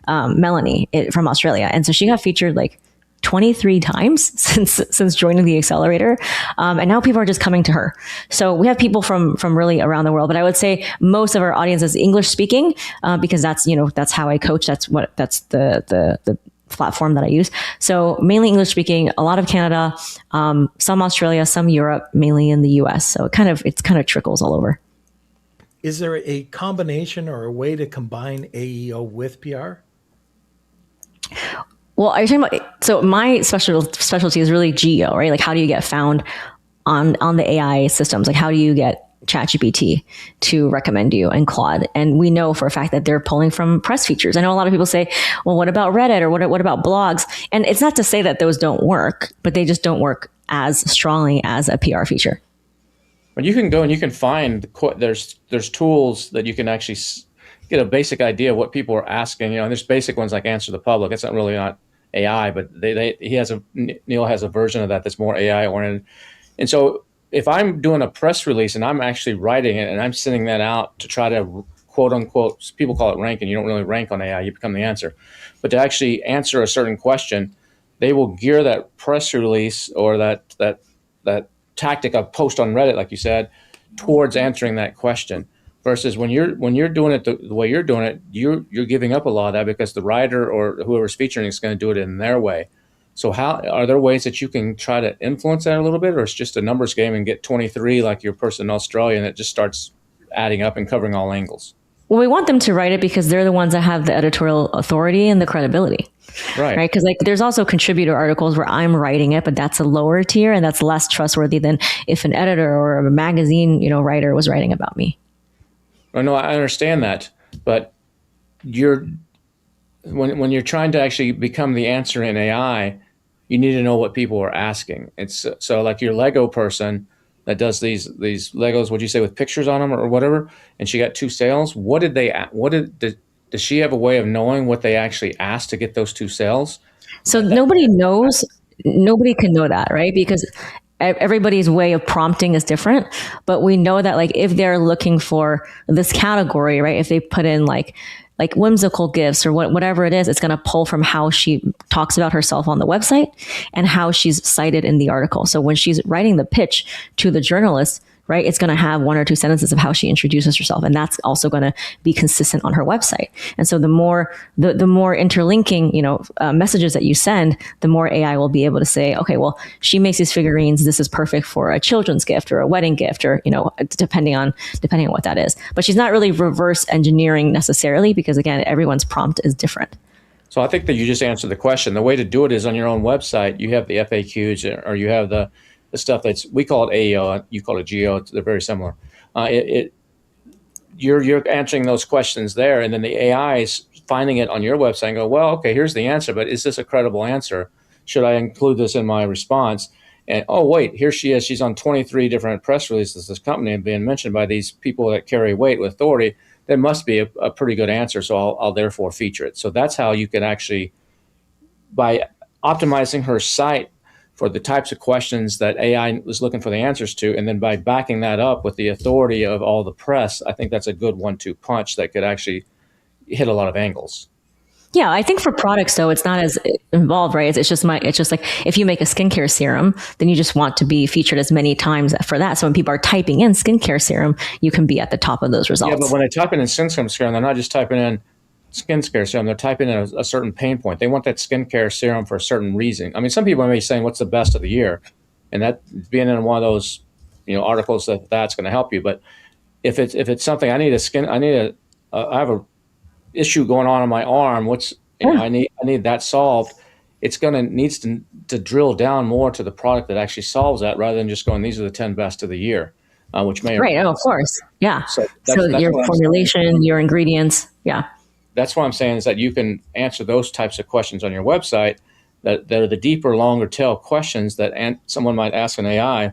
Melanie from Australia. And so she got featured like 23 times since joining the accelerator. And now people are just coming to her. So we have people from really around the world, but I would say most of our audience is English speaking, because that's how I coach. That's the platform that I use. So mainly English speaking, a lot of Canada, some Australia, some Europe, mainly in the US. So it kind of trickles all over. Is there a combination or a way to combine AEO with PR? Well, are you talking about, so my specialty is really geo, right? Like how do you get found on the AI systems? Like how do you get ChatGPT to recommend you and Claude? And we know for a fact that they're pulling from press features. I know a lot of people say, well, what about Reddit, or what about blogs? And it's not to say that those don't work, but they just don't work as strongly as a PR feature. But you can go and you can find there's tools that you can actually get a basic idea of what people are asking. And there's basic ones like Answer the Public. It's not AI, but Neil has a version of that that's more AI oriented. And so if I'm doing a press release and I'm actually writing it and I'm sending that out to try to quote unquote, people call it ranking. You don't really rank on AI, you become the answer. But to actually answer a certain question, they will gear that press release or that tactic of post on Reddit, like you said, towards answering that question. Versus when you're doing it the way you're doing it, you're giving up a lot of that because the writer or whoever's featuring is going to do it in their way. So how are there ways that you can try to influence that a little bit, or it's just a numbers game and get 23 like your person in Australia and it just starts adding up and covering all angles? Well, we want them to write it because they're the ones that have the editorial authority and the credibility. Right. Because there's also contributor articles where I'm writing it, but that's a lower tier and that's less trustworthy than if an editor or a magazine, writer was writing about me. I know, I understand that, but when you're trying to actually become the answer in AI, you need to know what people are asking. It's so like your Lego person that does these Legos, what'd you say, with pictures on them or whatever, and she got 2 sales. Does she have a way of knowing what they actually asked to get those 2 sales? So nobody knows. Nobody can know that, right? Because everybody's way of prompting is different. But we know that if they're looking for this category, right? If they put in like whimsical gifts or whatever it is, it's going to pull from how she talks about herself on the website and how she's cited in the article. So when she's writing the pitch to the journalist, right, it's going to have 1 or 2 sentences of how she introduces herself, and that's also going to be consistent on her website. And so the more interlinking, messages that you send, the more AI will be able to say, okay, well, she makes these figurines. This is perfect for a children's gift or a wedding gift, or depending on what that is. But she's not really reverse engineering necessarily, because again, everyone's prompt is different. So I think that you just answered the question. The way to do it is on your own website. You have the FAQs, or you have the stuff we call it AEO, you call it GEO. They're very similar. You're answering those questions there, and then the AI is finding it on your website and go, well, okay, here's the answer, but is this a credible answer? Should I include this in my response? And oh wait, here she is. She's on 23 different press releases. This company and being mentioned by these people that carry weight with authority. That must be a pretty good answer. So I'll therefore feature it. So that's how you can actually, by optimizing her site for the types of questions that AI was looking for the answers to, and then by backing that up with the authority of all the press, I think that's a good 1-2 punch that could actually hit a lot of angles. Yeah, I think for products though, it's not as involved, right? It's just like if you make a skincare serum, then you just want to be featured as many times for that. So when people are typing in skincare serum, you can be at the top of those results. Yeah, but when they type in skincare serum, they're not just typing in skincare serum, they're typing in a certain pain point. They want that skincare serum for a certain reason. I mean, some people may be saying, what's the best of the year? And that being in one of those, articles that's going to help you. But if it's something, I have a issue going on my arm. I need that solved. It's needs to drill down more to the product that actually solves that, rather than just going, these are the 10 best of the year, which may right. Oh, of course, yeah. So your formulation, your ingredients, yeah. That's what I'm saying, is that you can answer those types of questions on your website that are the deeper, longer tail questions that someone might ask an AI.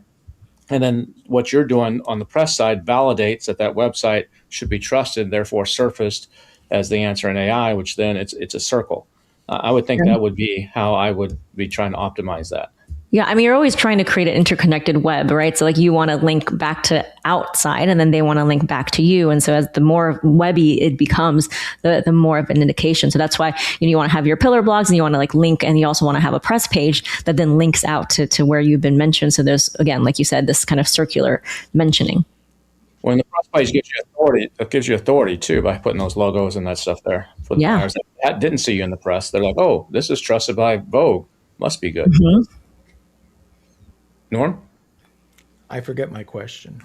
And then what you're doing on the press side validates that website should be trusted, therefore surfaced as the answer in AI, which then it's a circle. I would think that would be how I would be trying to optimize that. Yeah, I mean, you're always trying to create an interconnected web, right? So you want to link back to outside, and then they want to link back to you. And so as the more webby it becomes, the more of an indication. So that's why you want to have your pillar blogs, and you want to link, and you also want to have a press page that then links out to where you've been mentioned. So there's, again, like you said, this kind of circular mentioning. When the press page gives you authority, it gives you authority too by putting those logos and that stuff there for the buyers that didn't see you in the press. They're like, oh, this is trusted by Vogue, must be good. Mm-hmm. Norm? I forget my question.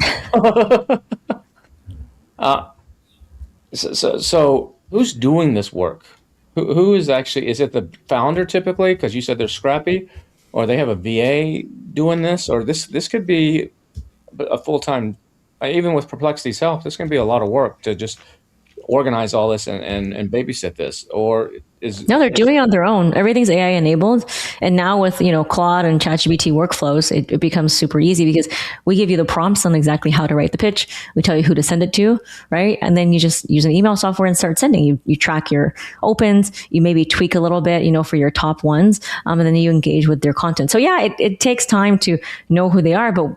So who's doing this work? Who is actually, is it the founder typically? Because you said they're scrappy, or they have a VA doing this, or this could be a full-time, even with Perplexity's help, this can be a lot of work to just organize all this and babysit this, or No, they're doing it on their own. Everything's AI enabled. And now with, Claude and ChatGPT workflows, it becomes super easy because we give you the prompts on exactly how to write the pitch. We tell you who to send it to, right? And then you just use an email software and start sending. You track your opens, you maybe tweak a little bit, for your top ones, and then you engage with their content. So yeah, it takes time to know who they are, but,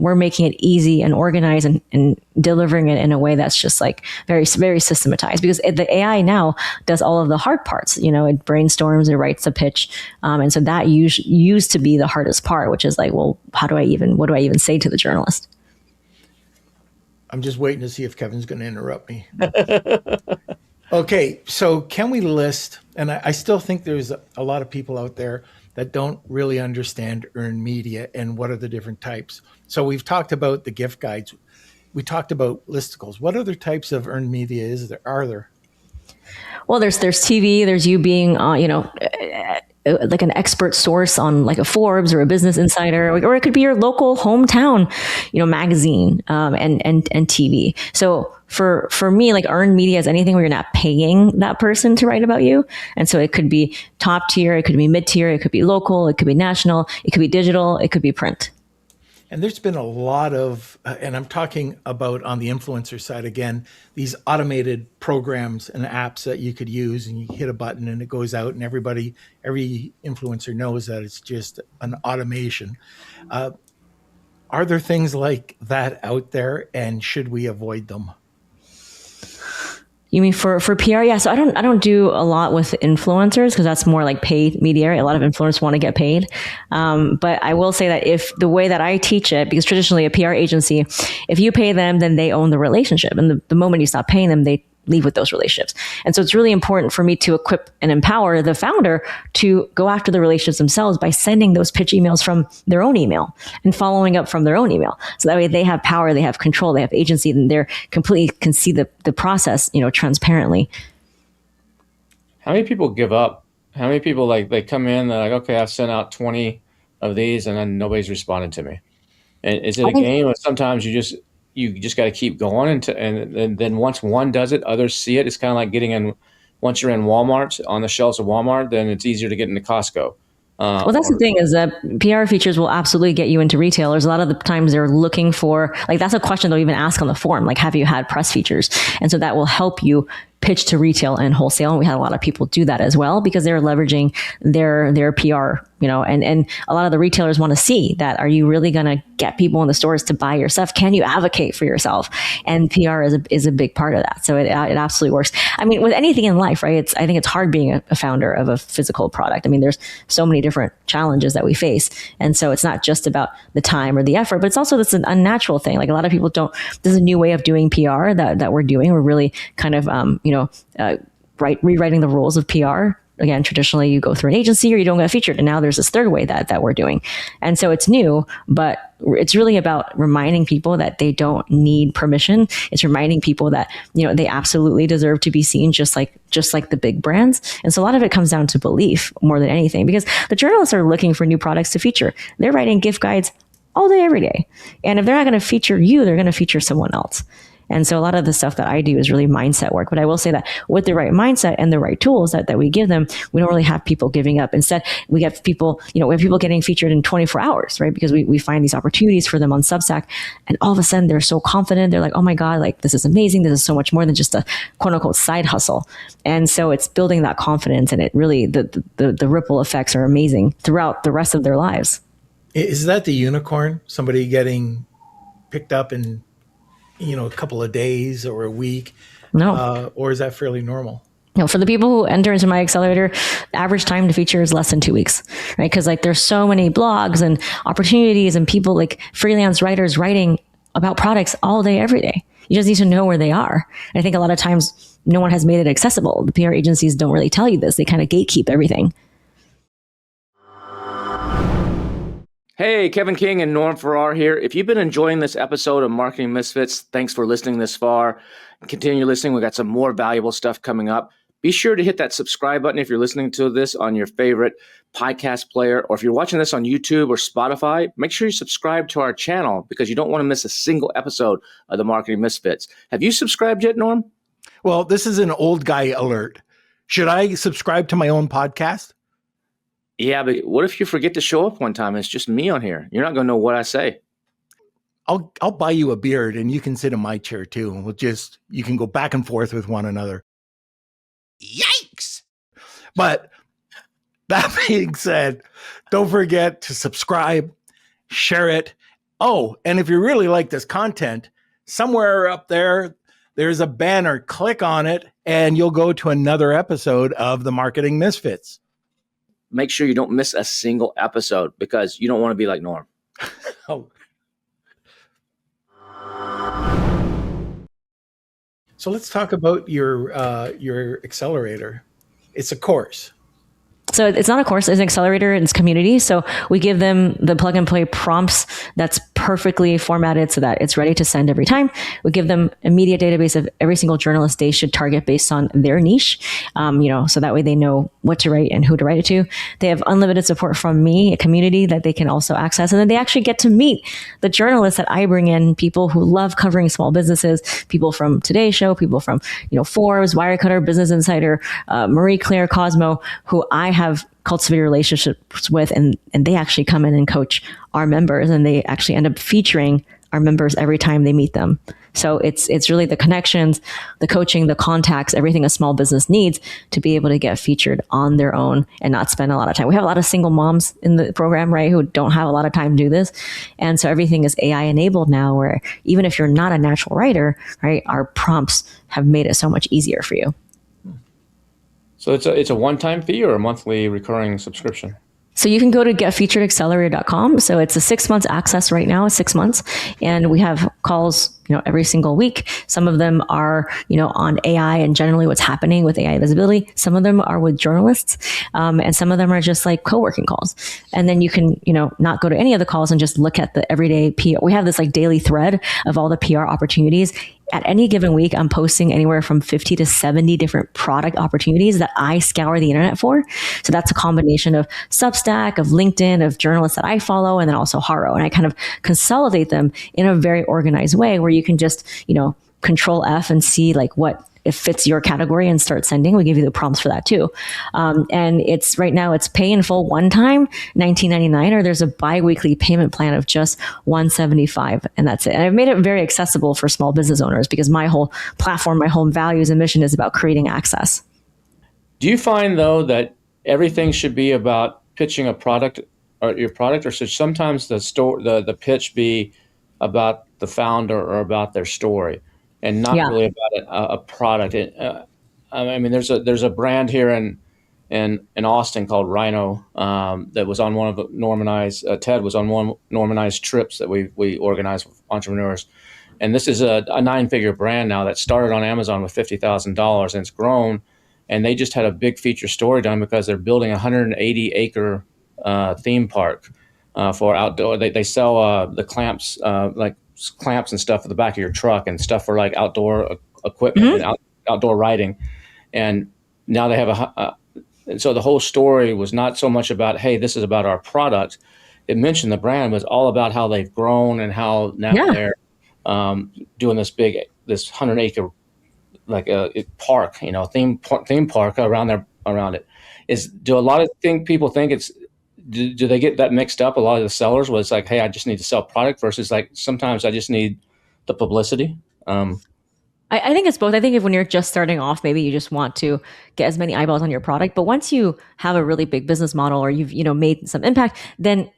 we're making it easy and organized and delivering it in a way that's just like very, very systematized, because the AI now does all of the hard parts. It brainstorms, it writes a pitch. And so that used to be the hardest part, which is like, well, what do I even say to the journalist? I'm just waiting to see if Kevin's going to interrupt me. Okay, so can we list, and I still think there's a lot of people out there that don't really understand earned media and what are the different types. So we've talked about the gift guides. We talked about listicles. What other types of earned media are there? Well, there's TV. There's you being, like an expert source on like a Forbes or a Business Insider, or it could be your local hometown, magazine, and TV. So for me, like earned media is anything where you're not paying that person to write about you. And so it could be top tier, it could be mid tier, it could be local, it could be national, it could be digital, it could be print. And there's been a lot of, and I'm talking about on the influencer side again, these automated programs and apps that you could use, and you hit a button and it goes out, and every influencer knows that it's just an automation. Are there things like that out there, and should we avoid them? You mean for PR? Yeah. So I don't do a lot with influencers because that's more like paid media. Right? A lot of influencers want to get paid. But I will say that if the way that I teach it, because traditionally a PR agency, if you pay them, then they own the relationship. And the moment you stop paying them, they leave with those relationships. And so it's really important for me to equip and empower the founder to go after the relationships themselves by sending those pitch emails from their own email and following up from their own email. So that way they have power, they have control, they have agency, and they're completely can see the process, transparently. How many people give up? How many people they come in, they're like, okay, I've sent out 20 of these and then nobody's responded to me. And is it a game or sometimes you just got to keep going and then once one does it, others see it. It's kind of like once you're in Walmart, on the shelves of Walmart, then it's easier to get into Costco. Well, that's the thing is that PR features will absolutely get you into retailers. A lot of the times they're looking for, that's a question they'll even ask on the form, like, have you had press features? And so that will help you pitch to retail and wholesale. And we had a lot of people do that as well because they're leveraging their PR, and a lot of the retailers want to see that. Are you really going to get people in the stores to buy your stuff? Can you advocate for yourself? And PR is a big part of that. So it absolutely works. I mean, with anything in life, right? I think it's hard being a founder of a physical product. I mean, there's so many different challenges that we face. And so it's not just about the time or the effort, but it's also this an unnatural thing. Like a lot of people there's a new way of doing PR that we're doing. We're really kind of, rewriting the rules of PR. Again, traditionally you go through an agency or you don't get featured. And now there's this third way that we're doing. And so it's new, but it's really about reminding people that they don't need permission. It's reminding people that, they absolutely deserve to be seen just like the big brands. And so a lot of it comes down to belief more than anything, because the journalists are looking for new products to feature. They're writing gift guides all day, every day. And if they're not going to feature you, they're going to feature someone else. And so a lot of the stuff that I do is really mindset work. But I will say that with the right mindset and the right tools that we give them, we don't really have people giving up. Instead, we have people, we have people getting featured in 24 hours, right? Because we find these opportunities for them on Substack. And all of a sudden they're so confident. They're like, oh my God, this is amazing. This is so much more than just a quote unquote side hustle. And so it's building that confidence, and it really, the ripple effects are amazing throughout the rest of their lives. Is that the unicorn? Somebody getting picked up in a couple of days or a week? No. Or is that fairly normal? For the people who enter into my accelerator, the average time to feature is less than 2 weeks, right? Because there's so many blogs and opportunities and people like freelance writers writing about products all day, every day. You just need to know where they are. And I think a lot of times no one has made it accessible. The PR agencies don't really tell you this. They kind of gatekeep everything. Hey, Kevin King and Norm Farrar here. If you've been enjoying this episode of Marketing Misfits, thanks for listening this far. Continue listening. We got some more valuable stuff coming up. Be sure to hit that subscribe button if you're listening to this on your favorite podcast player, or if you're watching this on YouTube or Spotify, make sure you subscribe to our channel because you don't want to miss a single episode of the Marketing Misfits. Have you subscribed yet, Norm? Well, this is an old guy alert. Should I subscribe to my own podcast? Yeah, but what if you forget to show up one time and it's just me on here? You're not going to know what I say. I'll buy you a beard and you can sit in my chair too. And you can go back and forth with one another. Yikes. But that being said, don't forget to subscribe, share it. Oh, and if you really like this content, somewhere up there's a banner. Click on it and you'll go to another episode of the Marketing Misfits. Make sure you don't miss a single episode because you don't want to be like Norm. Oh. So let's talk about your accelerator. It's a course. So it's not a course, it's an accelerator, it's community. So we give them the plug and play prompts that's perfectly formatted so that it's ready to send every time. We give them a media database of every single journalist they should target based on their niche, so that way they know what to write and who to write it to. They have unlimited support from me, a community that they can also access. And then they actually get to meet the journalists that I bring in, people who love covering small businesses, people from Today's Show, people from, Forbes, Wirecutter, Business Insider, Marie Claire, Cosmo, who I have cultivated relationships with, and they actually come in and coach our members, and they actually end up featuring our members every time they meet them. So it's really the connections, the coaching, the contacts, everything a small business needs to be able to get featured on their own and not spend a lot of time. We have a lot of single moms in the program, right, who don't have a lot of time to do this. And so everything is AI enabled now, where even if you're not a natural writer, right, our prompts have made it so much easier for you. So it's a one-time fee or a monthly recurring subscription? So you can go to getfeaturedaccelerator.com. So it's a 6 months access right now, 6 months. And we have calls, every single week. Some of them are, on AI and generally what's happening with AI visibility. Some of them are with journalists. And some of them are just like co-working calls. And then you can, not go to any of the calls and just look at the everyday PR. We have this like daily thread of all the PR opportunities. At any given week, I'm posting anywhere from 50 to 70 different product opportunities that I scour the internet for. So that's a combination of Substack, of LinkedIn, of journalists that I follow, and then also Haro. And I kind of consolidate them in a very organized way where you can just, control F and see like what it fits your category and start sending. We give you the prompts for that too. And right now it's pay in full one time, $19.99, or there's a bi-weekly payment plan of just $175. And that's it. And I've made it very accessible for small business owners because my whole platform, my whole values and mission is about creating access. Do you find though that everything should be about pitching a product or your product, or should sometimes the pitch be about the founder or about their story and not really about a product? There's a brand here in Austin called Rhino that was on one of Norm and I's. Ted was on one Norm and I's trips that we organized with entrepreneurs, and this is a 9-figure brand now that started on Amazon with $50,000 and it's grown. And they just had a big feature story done because they're building a 180-acre theme park for outdoor. They sell the clamps, like clamps and stuff for the back of your truck and stuff for like outdoor equipment and outdoor riding. And now they have and so the whole story was not so much about, hey, this is about our product. It mentioned the brand was all about how they've grown and how now they're doing this 100-acre like a park, theme park around it. Do a lot of people think it's, do they get that mixed up? A lot of the sellers was like, hey, I just need to sell product versus like, sometimes I just need the publicity. I think it's both. I think if when you're just starting off, maybe you just want to get as many eyeballs on your product. But once you have a really big business model or you've, made some impact, then,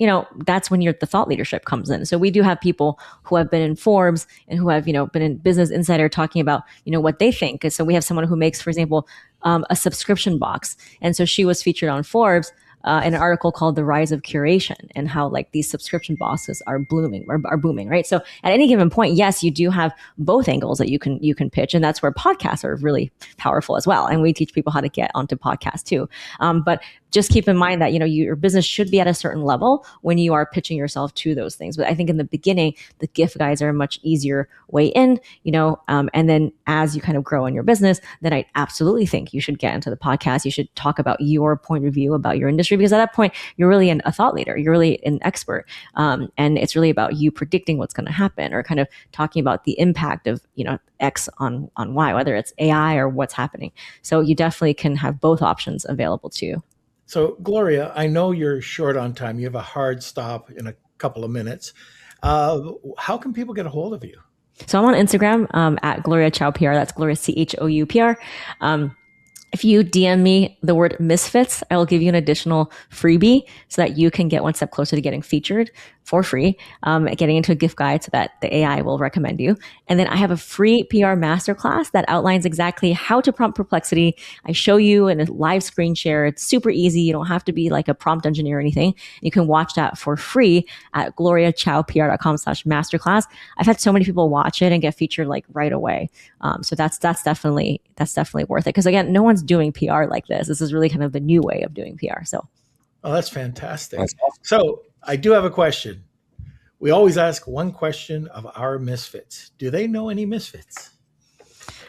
that's when the thought leadership comes in. So we do have people who have been in Forbes and who have, been in Business Insider talking about, what they think. So we have someone who makes, for example, a subscription box. And so she was featured on Forbes in an article called The Rise of Curation and how like these subscription boxes are booming, right? So at any given point, yes, you do have both angles that you can pitch. And that's where podcasts are really powerful as well. And we teach people how to get onto podcasts too. But just keep in mind that, your business should be at a certain level when you are pitching yourself to those things. But I think in the beginning, the gift guides are a much easier way in, and then as you kind of grow in your business, then I absolutely think you should get into the podcast. You should talk about your point of view about your industry, because at that point, you're really a thought leader. You're really an expert. And it's really about you predicting what's going to happen, or kind of talking about the impact of, X on Y, whether it's AI or what's happening. So you definitely can have both options available to you. So, Gloria, I know you're short on time. You have a hard stop in a couple of minutes. How can people get a hold of you? So I'm on Instagram at Gloria Chou PR. That's Gloria CHOU PR. If you DM me the word Misfits, I will give you an additional freebie so that you can get one step closer to getting featured for free, getting into a gift guide so that the AI will recommend you. And then I have a free PR masterclass that outlines exactly how to prompt Perplexity. I show you in a live screen share. It's super easy. You don't have to be like a prompt engineer or anything. You can watch that for free at gloriachoupr.com/masterclass. I've had so many people watch it and get featured like right away. So that's definitely worth it. Because again, no one's doing PR like this. This is really kind of the new way of doing PR. So, oh, that's fantastic. That's awesome. So I do have a question. We always ask one question of our misfits. Do they know any misfits?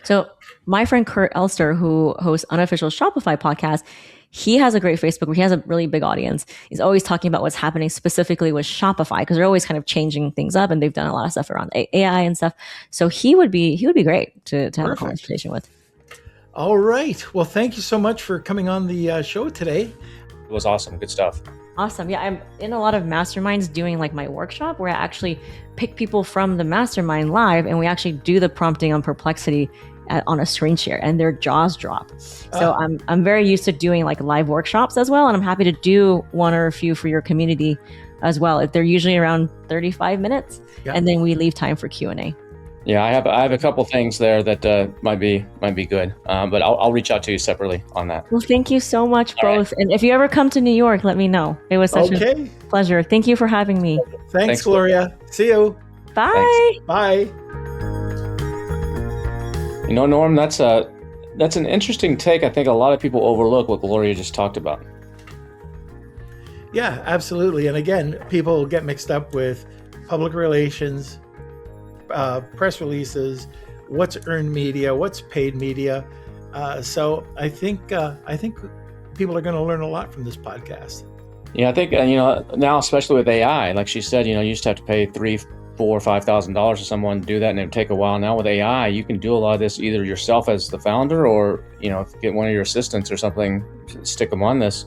So my friend Kurt Elster, who hosts Unofficial Shopify podcast, he has a great Facebook where he has a really big audience. He's always talking about what's happening specifically with Shopify, because they're always kind of changing things up, and they've done a lot of stuff around AI and stuff. So he would be great to have a conversation with. All right. Well, thank you so much for coming on the show today. It was awesome. Good stuff. Awesome. Yeah, I'm in a lot of masterminds doing like my workshop where I actually pick people from the mastermind live, and we actually do the prompting on Perplexity on a screen share, and their jaws drop. So I'm very used to doing like live workshops as well, and I'm happy to do one or a few for your community as well. They're usually around 35 minutes, and then we leave time for Q&A. Yeah, I have a couple things there that might be good, but I'll reach out to you separately on that. Well, thank you so much, both. Right. And if you ever come to New York, let me know. It was such a pleasure. Thank you for having me. Thanks, Gloria. See you. Bye. Thanks. Bye. Norm, that's an interesting take. I think a lot of people overlook what Gloria just talked about. Yeah, absolutely. And again, people get mixed up with public relations, press releases, what's earned media, what's paid media. So I think people are going to learn a lot from this podcast. Yeah, I think now, especially with AI, like she said, you used to have to pay $3,000, $4,000, $5,000 to someone to do that, and it would take a while. Now with AI, you can do a lot of this either yourself as the founder, or get one of your assistants or something, stick them on this.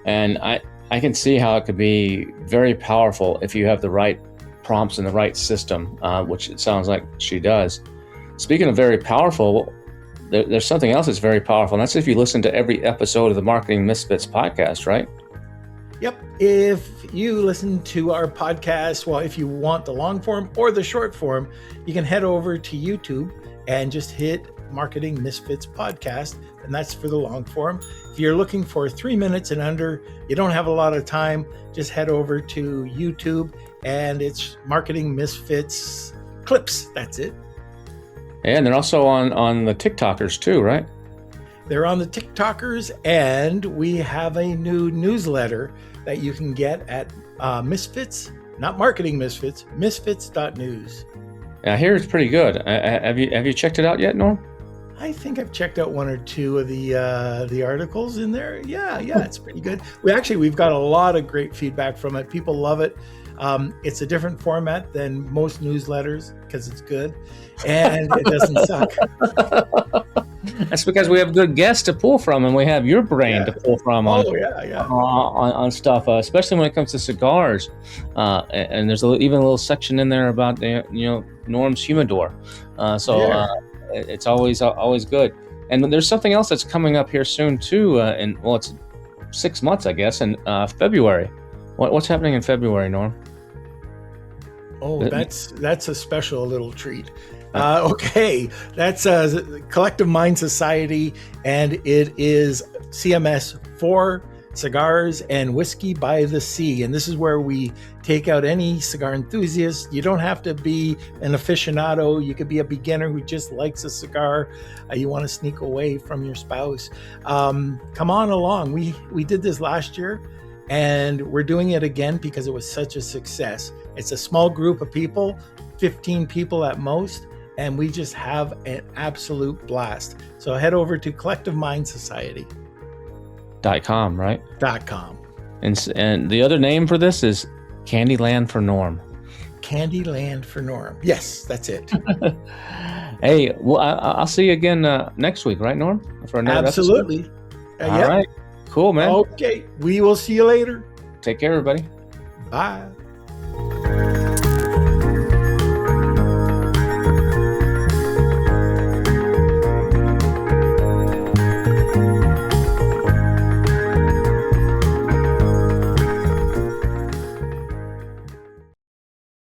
And I can see how it could be very powerful if you have the right prompts and the right system, which it sounds like she does. Speaking of very powerful, there's something else that's very powerful, and that's if you listen to every episode of the Marketing Misfits podcast, right? Yep. If you listen to our podcast, well, if you want the long form or the short form, you can head over to YouTube and just hit Marketing Misfits podcast, and that's for the long form. If you're looking for 3 minutes and under, you don't have a lot of time, just head over to YouTube, and it's Marketing Misfits clips. That's it. And they're also on the TikTokers too, right? They're on the TikTokers, and we have a new newsletter that you can get at Misfits, not Marketing Misfits, misfits.news. I hear it's pretty good. Have you checked it out yet, Norm? I think I've checked out one or two of the articles in there. Yeah, it's pretty good. We've got a lot of great feedback from it. People love it. It's a different format than most newsletters because it's good and it doesn't suck. That's because we have good guests to pull from, and we have your brain to pull from on stuff, especially when it comes to cigars. And there's even a little section in there about Norm's humidor. It's always good. And there's something else that's coming up here soon too. It's 6 months, I guess, in February. What's happening in February, Norm? Oh, that's a special little treat. Okay, that's Collective Mind Society, and it is CMS 4, Cigars and Whiskey by the Sea. And this is where we take out any cigar enthusiast. You don't have to be an aficionado. You could be a beginner who just likes a cigar. You want to sneak away from your spouse. Come on along. We did this last year, and we're doing it again because it was such a success. It's a small group of people, 15 people at most, and we just have an absolute blast. So head over to collectivemindsociety.com, right? .com. And the other name for this is Candyland for Norm. Candyland for Norm. Yes, that's it. Hey, well, I'll see you again next week, right, Norm? For another Absolutely. All right. Cool, man. Okay. We will see you later. Take care, everybody. Bye.